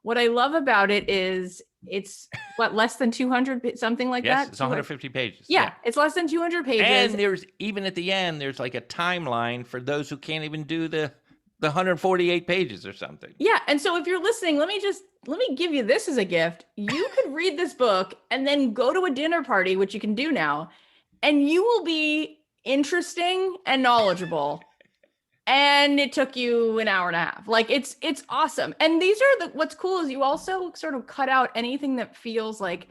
What I love about it is it's less than 200, something like that? Yes, it's 150 pages. Yeah, it's less than 200 pages. And there's, even at the end, there's like a timeline for those who can't even do the 148 pages or something. Yeah. And so if you're listening, let me give you this as a gift. You could read this book and then go to a dinner party, which you can do now, and you will be interesting and knowledgeable. And it took you an hour and a half. Like it's awesome. And these are what's cool is you also sort of cut out anything that feels like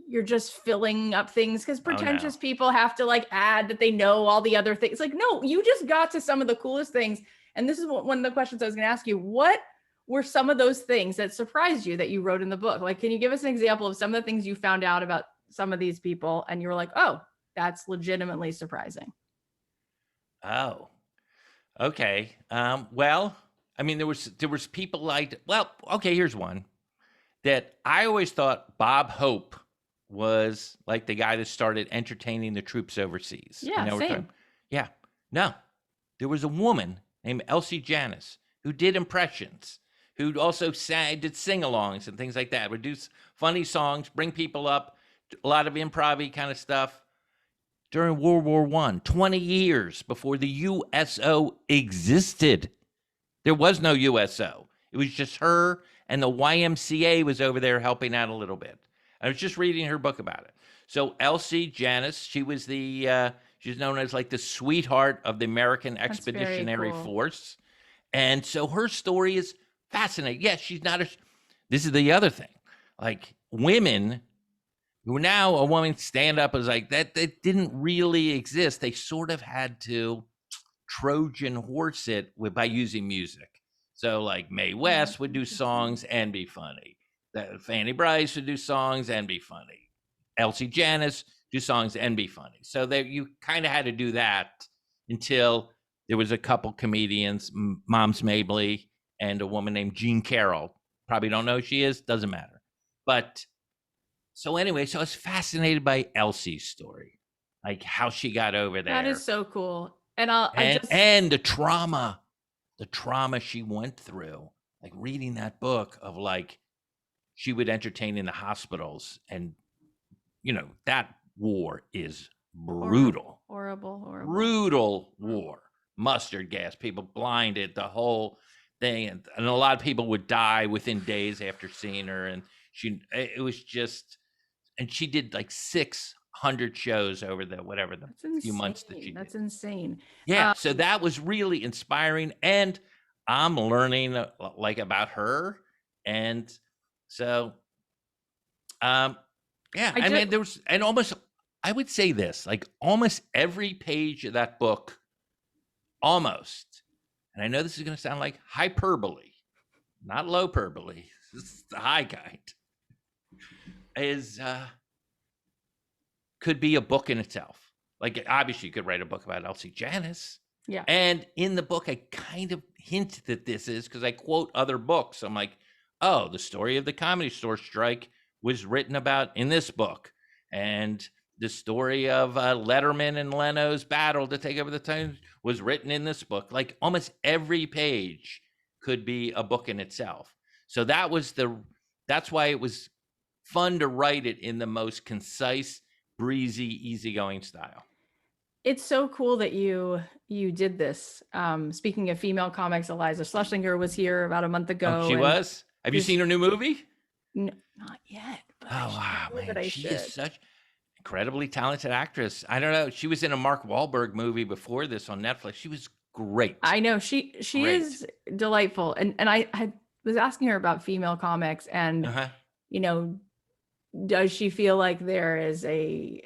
you're just filling up things, because pretentious people have to like add that they know all the other things. Like, no, you just got to some of the coolest things. And this is one of the questions I was going to ask you. What were some of those things that surprised you that you wrote in the book? Like, can you give us an example of some of the things you found out about some of these people and you were like, oh, that's legitimately surprising? Oh, okay. Well, I mean, there was people like, well, okay, here's one that I always thought Bob Hope was like the guy that started entertaining the troops overseas. Yeah, same. Yeah. No, there was a woman named Elsie Janis who did impressions, who also did sing-alongs and things like that, would do funny songs, bring people up, a lot of improv-y kind of stuff. During World War I, 20 years before the USO existed. There was no USO. It was just her, and the YMCA was over there helping out a little bit. I was just reading her book about it. So Elsie Janis, she was she's known as like the sweetheart of the American Expeditionary Force. And so her story is fascinating. Yes, she's not this is the other thing. Like women who now a woman stand up is like that didn't really exist. They sort of had to Trojan horse it by using music. So like Mae West would do songs and be funny. Fanny Bryce would do songs and be funny. Elsie Janis do songs and be funny. So you kind of had to do that until there was a couple comedians, Moms Mabley and a woman named Jean Carroll. Probably don't know who she is, doesn't matter. But so anyway, so I was fascinated by Elsie's story, like how she got over there. That is so cool. And and the trauma she went through, like reading that book of like, she would entertain in the hospitals, and you know, that war is brutal. Horrible. Brutal war. Mustard gas, people blinded, the whole thing. And a lot of people would die within days after seeing her. And it was just, and she did like 600 shows over the few months that she did. That's insane. Yeah. So that was really inspiring. And I'm learning like about her. And so, yeah, I mean, there was, and almost, I would say this, like almost every page of that book, almost, and I know this is going to sound like hyperbole, not low-perbole, this is the high kind, is, could be a book in itself. Like, obviously, you could write a book about Elsie Janis. Yeah. And in the book, I kind of hint that this is, because I quote other books. I'm like, oh, the story of the Comedy Store strike was written about in this book. And the story of Letterman and Leno's battle to take over the Times was written in this book. Like almost every page could be a book in itself. So that's why it was fun to write it in the most concise, breezy, easygoing style. It's so cool that you did this. Speaking of female comics, Eliza Schlesinger was here about a month ago. Oh, she was? Have you seen her new movie? No, not yet. But She is such incredibly talented actress. I don't know. She was in a Mark Wahlberg movie before this on Netflix. She was great. I know she is delightful. And I was asking her about female comics, and you know, does she feel like there is a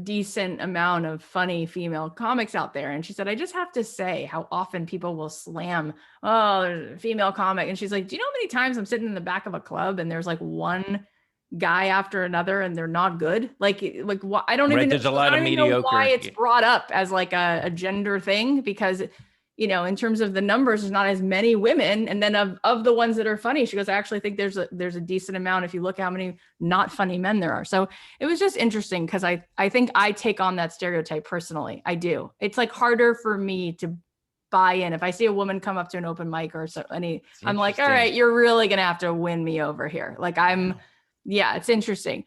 decent amount of funny female comics out there? And she said, I just have to say how often people will slam, oh, there's a female comic. And she's like, do you know how many times I'm sitting in the back of a club and there's like one guy after another and they're not good? Like why, I don't Right, even, there's a I lot of don't even know why mediocre. it's brought up as like a gender thing, because in terms of the numbers, there's not as many women. And then of the ones that are funny, she goes, I actually think there's a decent amount if you look at how many not funny men there are. So it was just interesting because I think I take on that stereotype personally. I do. It's like harder for me to buy in. If I see a woman come up to an open mic or so, I'm like, all right, you're really gonna have to win me over here. Like yeah, it's interesting.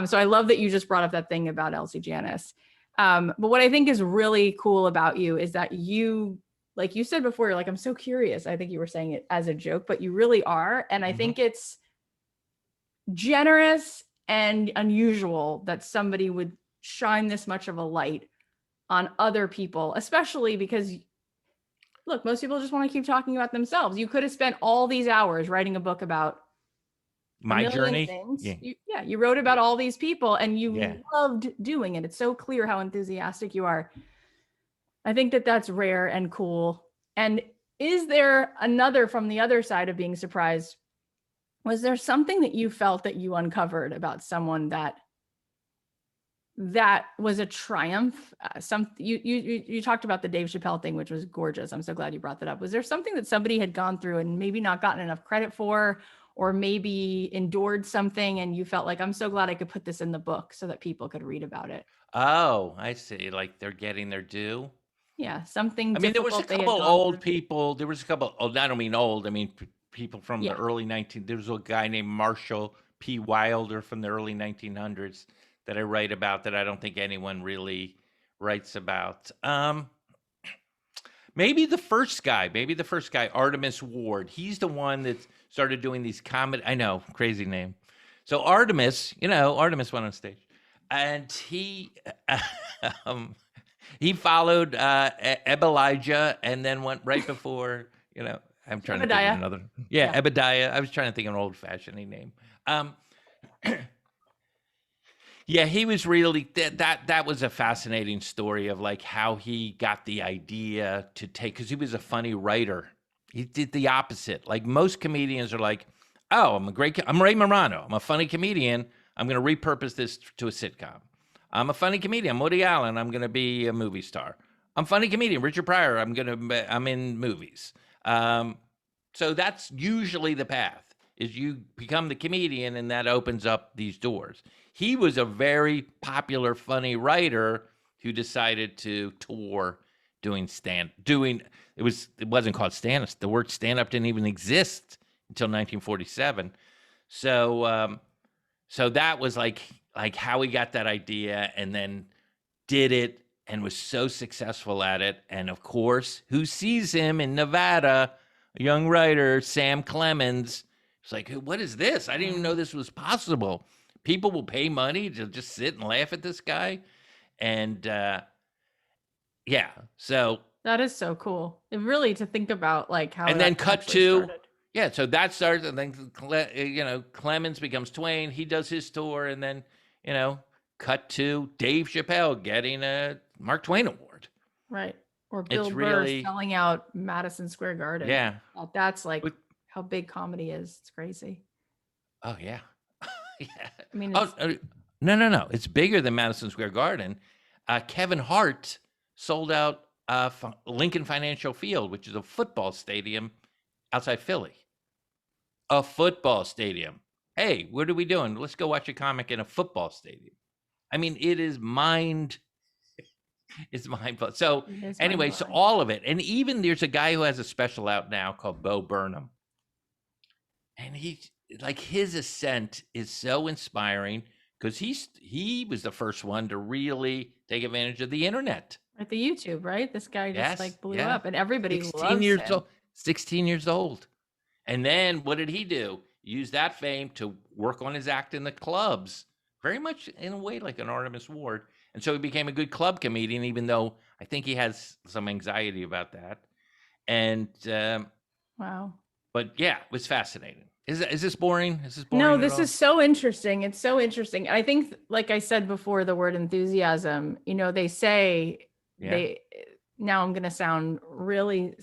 So I love that you just brought up that thing about Elsie Janis. But what I think is really cool about you is that you, like you said before, you're like, I'm so curious. I think you were saying it as a joke, but you really are. And I think it's generous and unusual that somebody would shine this much of a light on other people, especially because, look, most people just want to keep talking about themselves. You could have spent all these hours writing a book about my journey. things. You wrote about all these people and you Yeah. loved doing it. It's so clear how enthusiastic you are. I think that that's rare and cool. And is there another, from the other side of being surprised, was there something that you felt that you uncovered about someone that was a triumph? You talked about the Dave Chappelle thing, which was gorgeous. I'm so glad you brought that up. Was there something that somebody had gone through and maybe not gotten enough credit for, or maybe endured something and you felt like, I'm so glad I could put this in the book so that people could read about it? Oh, I see. Like they're getting their due. Yeah, something I mean, there was a difficult they had couple gone old through. people. There was a couple. Oh, I don't mean old. I mean people from the Yeah. early 19. There was a guy named Marshall P. Wilder from the early 1900s that I write about that I don't think anyone really writes about. Maybe the first guy, Artemis Ward. He's the one that started doing these comedy. I know, crazy name. So Artemis, Artemis went on stage, and he followed Elijah, and then went right before. I'm trying to think of another. Yeah, Ebediah. I was trying to think of an old-fashioned name. Yeah, he was really that was a fascinating story of like how he got the idea to take, because he was a funny writer. He did the opposite. Like most comedians are like, oh, I'm Ray Morano. I'm a funny comedian. I'm going to repurpose this to a sitcom. I'm a funny comedian. I'm Woody Allen. I'm going to be a movie star. I'm a funny comedian. Richard Pryor. I'm in movies. So that's usually the path, is you become the comedian and that opens up these doors. He was a very popular, funny writer who decided to tour it wasn't called stand-up. The word stand-up didn't even exist until 1947. So that was like how he got that idea and then did it and was so successful at it. And of course, who sees him in Nevada, a young writer, Sam Clemens. It's like, what is this? I didn't even know this was possible. People will pay money to just sit and laugh at this guy. And yeah, so. That is so cool. And really to think about like how. And then cut to. Started. Yeah, so that starts, and then, Clemens becomes Twain. He does his tour, and then, cut to Dave Chappelle getting a Mark Twain Award. Right. Or Bill Burr selling out Madison Square Garden. Yeah. That's like how big comedy is. It's crazy. Oh, yeah. Yeah. I mean, no. It's bigger than Madison Square Garden. Kevin Hart sold out Lincoln Financial Field, which is a football stadium outside Philly. A football stadium. Hey, what are we doing? Let's go watch a comic in a football stadium. I mean, it's mind-blowing. So anyway, so all of it. And even there's a guy who has a special out now called Bo Burnham. And his ascent is so inspiring because he was the first one to really take advantage of the internet. At the YouTube, right? This guy just blew up and everybody loves him. 16 years old. And then what did he do? Use that fame to work on his act in the clubs, very much in a way like an Artemis Ward. And so he became a good club comedian, even though I think he has some anxiety about that. And wow. But yeah, it was fascinating. Is this boring? Is this boring? No, at this all? is so interesting. It's so interesting. I think, like I said before, the word enthusiasm, they say Yeah. now I'm going to sound really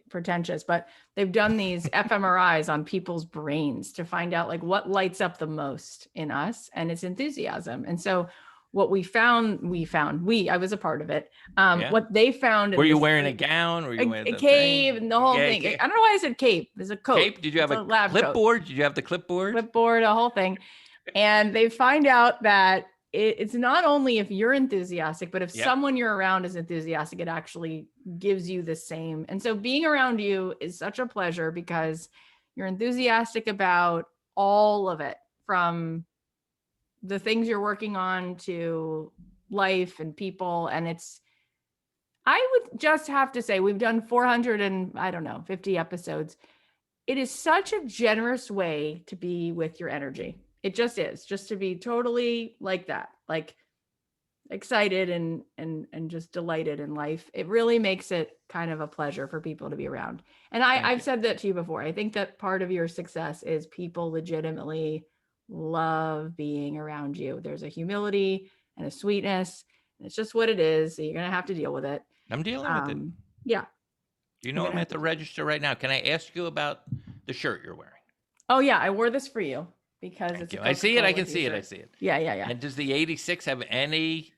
pretentious, but they've done these fMRIs on people's brains to find out like what lights up the most in us, and it's enthusiasm. And so what I was a part of it. Yeah. What they found in Were you this wearing a gown? Were you wearing a the cape thing? and the whole Yeah, thing. I don't know why I said cape. There's a coat. Cape? Did you have It's a lab coat. clipboard? Did you have the clipboard? Clipboard, a whole thing. And they find out that it's not only if you're enthusiastic, but if someone you're around is enthusiastic, it actually gives you the same. And so being around you is such a pleasure because you're enthusiastic about all of it, from the things you're working on to life and people. And I would just have to say, we've done 50 episodes. It is such a generous way to be with your energy. It just is, just to be totally like that, like excited and just delighted in life. It really makes it kind of a pleasure for people to be around. And I've said that to you before. I think that part of your success is people legitimately love being around you. There's a humility and a sweetness, and it's just what it is. So you're going to have to deal with it. I'm dealing with it. Yeah. You know, I'm at the register right now. Can I ask you about the shirt you're wearing? Oh yeah, I wore this for you because it's. I see it. I can see it. I see it. Yeah. And does the 86 have any?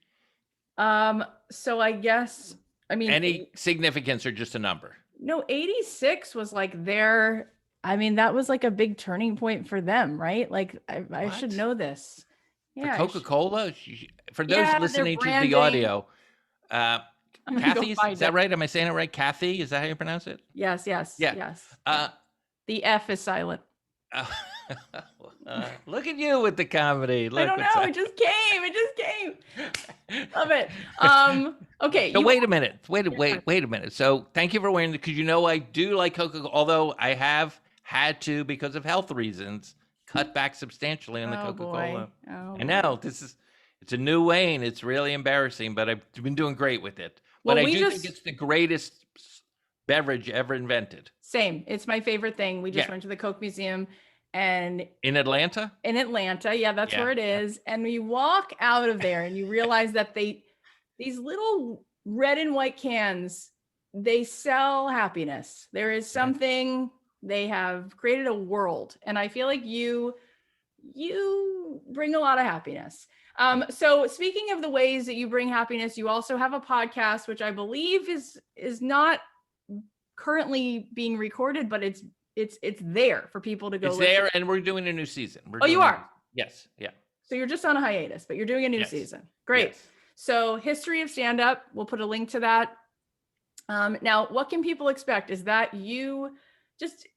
So I guess, any significance or just a number? No, 86 was like that was like a big turning point for them, right? Like I should know this. Yeah. For Coca-Cola? For those listening to the audio, Kathy, is that right? Am I saying it right? Kathy, is that how you pronounce it? Yes. The F is silent. Look at you with the comedy. Look, I don't know. It just came. Love it. Okay. So wait a minute. Wait a minute. So thank you for wearing it, because I do like Coca-Cola, although I have had to, because of health reasons, cut back substantially on the Coca-Cola. I know it's a new Wayne. It's really embarrassing, but I've been doing great with it. But I do think it's the greatest beverage ever invented. Same. It's my favorite thing. We just went to the Coke Museum, and in Atlanta. Yeah, that's where it is. And we walk out of there and you realize that these little red and white cans, they sell happiness. There is something, they have created a world. And I feel like you bring a lot of happiness. So speaking of the ways that you bring happiness, you also have a podcast, which I believe is not currently being recorded, but it's there for people to go. It's there, and we're doing a new season. You are? Yes. Yeah. So you're just on a hiatus, but you're doing a new season. Great. Yes. So History of Standup, we'll put a link to that. Now, what can people expect? Is that you just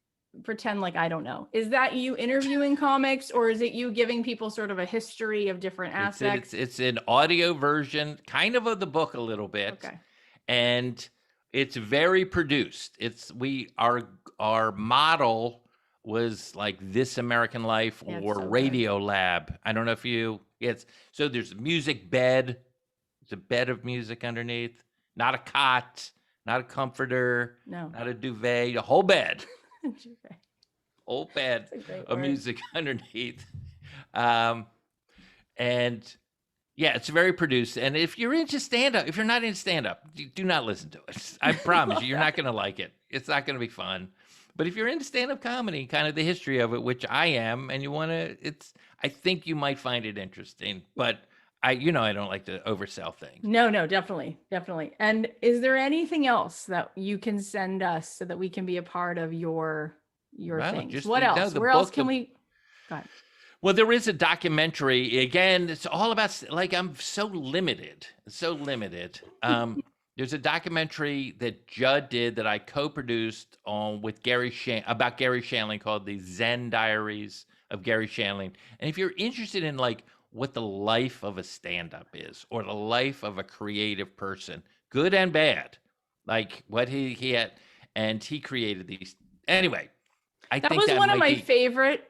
pretend like I don't know? Is that you interviewing comics, or is it you giving people sort of a history of different aspects? It's an audio version, kind of the book a little bit. Okay. And it's very produced. Our model was like This American Life or Radio Lab. I don't know if so there's a music bed. It's a bed of music underneath, not a cot, not a comforter, not a duvet, a whole bed. Whole bed of music underneath. And yeah, it's very produced. And if you're into stand-up, if you're not into stand-up, do not listen to it. I promise you're not going to like it. It's not going to be fun. But if you're into stand-up comedy, kind of the history of it, which I am, and you want to, I think you might find it interesting. But I don't like to oversell things. No, definitely. And is there anything else that you can send us so that we can be a part of your things? What else? Where else can we? Go ahead. Well, there is a documentary. Again, it's all about, like, I'm so limited. There's a documentary that Judd did that I co-produced with about Gary Shandling, called the Zen Diaries of Gary Shandling. And if you're interested in like what the life of a stand-up is, or the life of a creative person, good and bad, like what he had, and he created these. Anyway, I think that was one of my favorite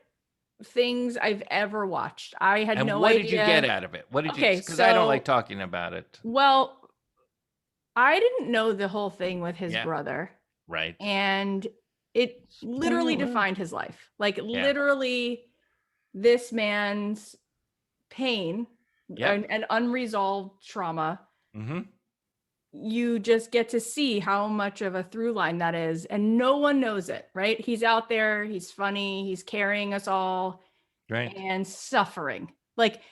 things I've ever watched. I had no idea. What did you get out of it? What did you? Because I don't like talking about it. Well, I didn't know the whole thing with his brother. Right. And it literally Spoiler. defined his life. Like literally this man's pain and unresolved trauma. Mm-hmm. You just get to see how much of a through line that is, and no one knows it, right? He's out there, he's funny, he's carrying us all, Right. and suffering. Like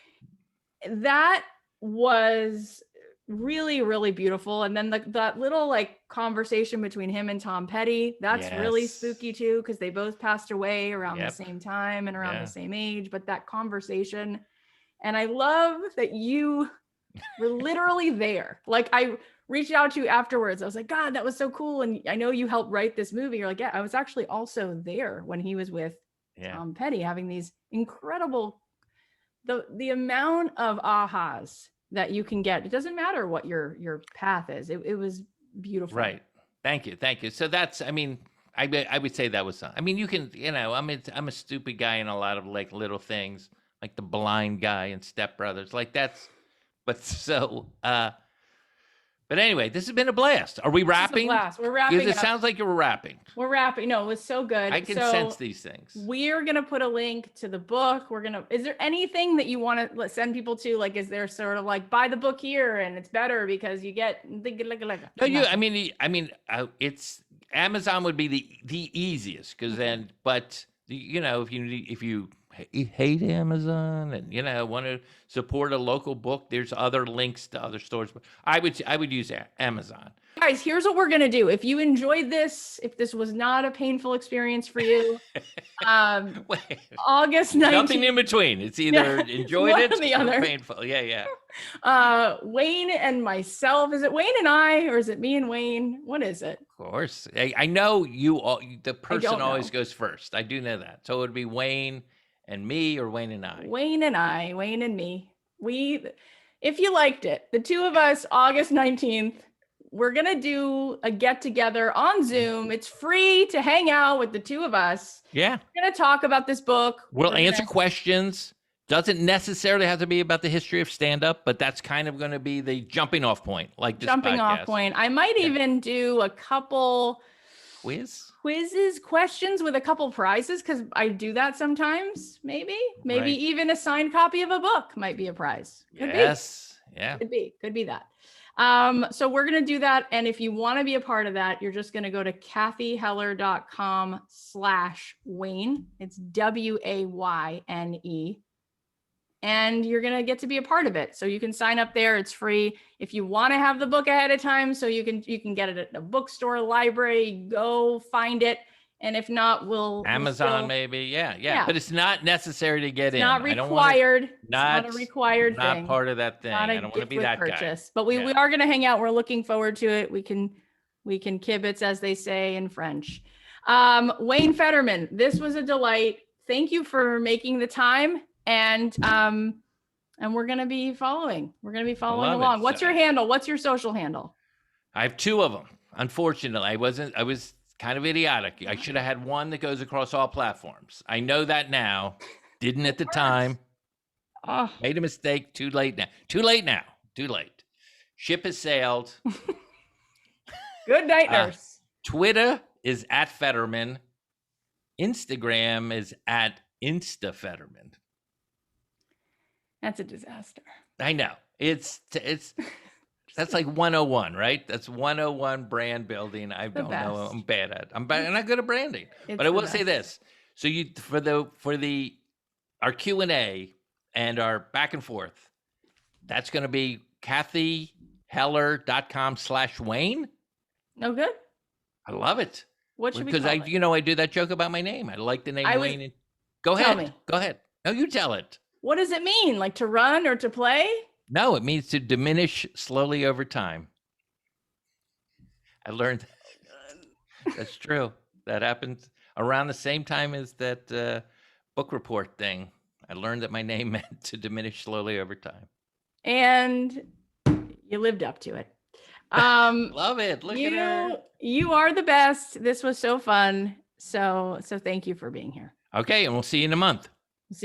that was really, really beautiful. And then that little like conversation between him and Tom Petty, that's really spooky too, because they both passed away around the same time and around the same age. But that conversation, and I love that you were literally there. Like I reached out to you afterwards. I was like, God, that was so cool. And I know you helped write this movie. You're like, yeah, I was actually also there when he was with Tom Petty having these incredible, the amount of ahas that you can get. It doesn't matter what your path is. It was beautiful. Right. Thank you. Thank you. So that's, I mean, I would say that was, I mean, you can, you know, I'm a stupid guy in a lot of like little things, like the blind guy in Step Brothers, like that's, but so, but anyway, this has been a blast. Are we wrapping? We're wrapping. Because it sounds like you were wrapping. We're wrapping. No, it was so good. I can sense these things. We're going to put a link to the book. Is there anything that you want to send people to? Like, is there sort of like, buy the book here and it's better because you get it's Amazon would be the easiest because then, but you know, if you hate Amazon and you know want to support a local book, there's other links to other stores. But I would use Amazon. Guys, here's what we're gonna do. If you enjoyed this, if this was not a painful experience for you, August 19th. Nothing in between. It's either enjoyed it or painful. Yeah. Wayne and myself. Is it Wayne and I, or is it me and Wayne? What is it? Of course. I know the person always goes first. I do know that. So it would be Wayne and me or Wayne and I. Wayne and me. If you liked it, the two of us, August 19th, we're going to do a get together on Zoom. It's free to hang out with the two of us. Yeah. We're going to talk about this book. We'll answer questions. Doesn't necessarily have to be about the history of stand-up, but that's kind of going to be the jumping off point, like this off point. I might even do a couple quizzes, questions with a couple prizes, because I do that sometimes. Maybe even a signed copy of a book might be a prize. Could be. Yeah. Could be that. So we're going to do that. And if you want to be a part of that, you're just going to go to kathyheller.com/Wayne. It's WAYNE. And you're going to get to be a part of it. So you can sign up there. It's free. If you want to have the book ahead of time, so you can get it at a bookstore, library, go find it. And if not, Amazon maybe. Yeah. But it's not necessary to get in. Not required. Not a required thing. Not part of that thing. I don't want to be that purchase. guy. But we are going to hang out. We're looking forward to it. We can kibitz, as they say in French. Wayne Federman, this was a delight. Thank you for making the time. And we're going to be following. We're going to be following along. What's your handle? What's your social handle? I have two of them. Unfortunately, I was kind of idiotic. I should have had one that goes across all platforms. I know that now. Didn't at the time. Made a mistake. Too late now. Too late. Ship has sailed. Good night, nurse. Twitter is @Federman. Instagram is @InstaFederman. That's a disaster. I know. It's that's like 101, right? That's 101 brand building. I don't know. I'm bad at. I'm not good at branding. But I will say this. So you for our Q&A and our back and forth, that's going to be kathyheller.com/Wayne. No good. I love it. What should we call it? I do that joke about my name. I like the name Wayne. Go ahead. No, you tell it. What does it mean? Like to run or to play? No, it means to diminish slowly over time. I learned that's true. That happened around the same time as that book report thing. I learned that my name meant to diminish slowly over time. And you lived up to it. Love it. Look at her. You are the best. This was so fun. So thank you for being here. Okay, and we'll see you in a month.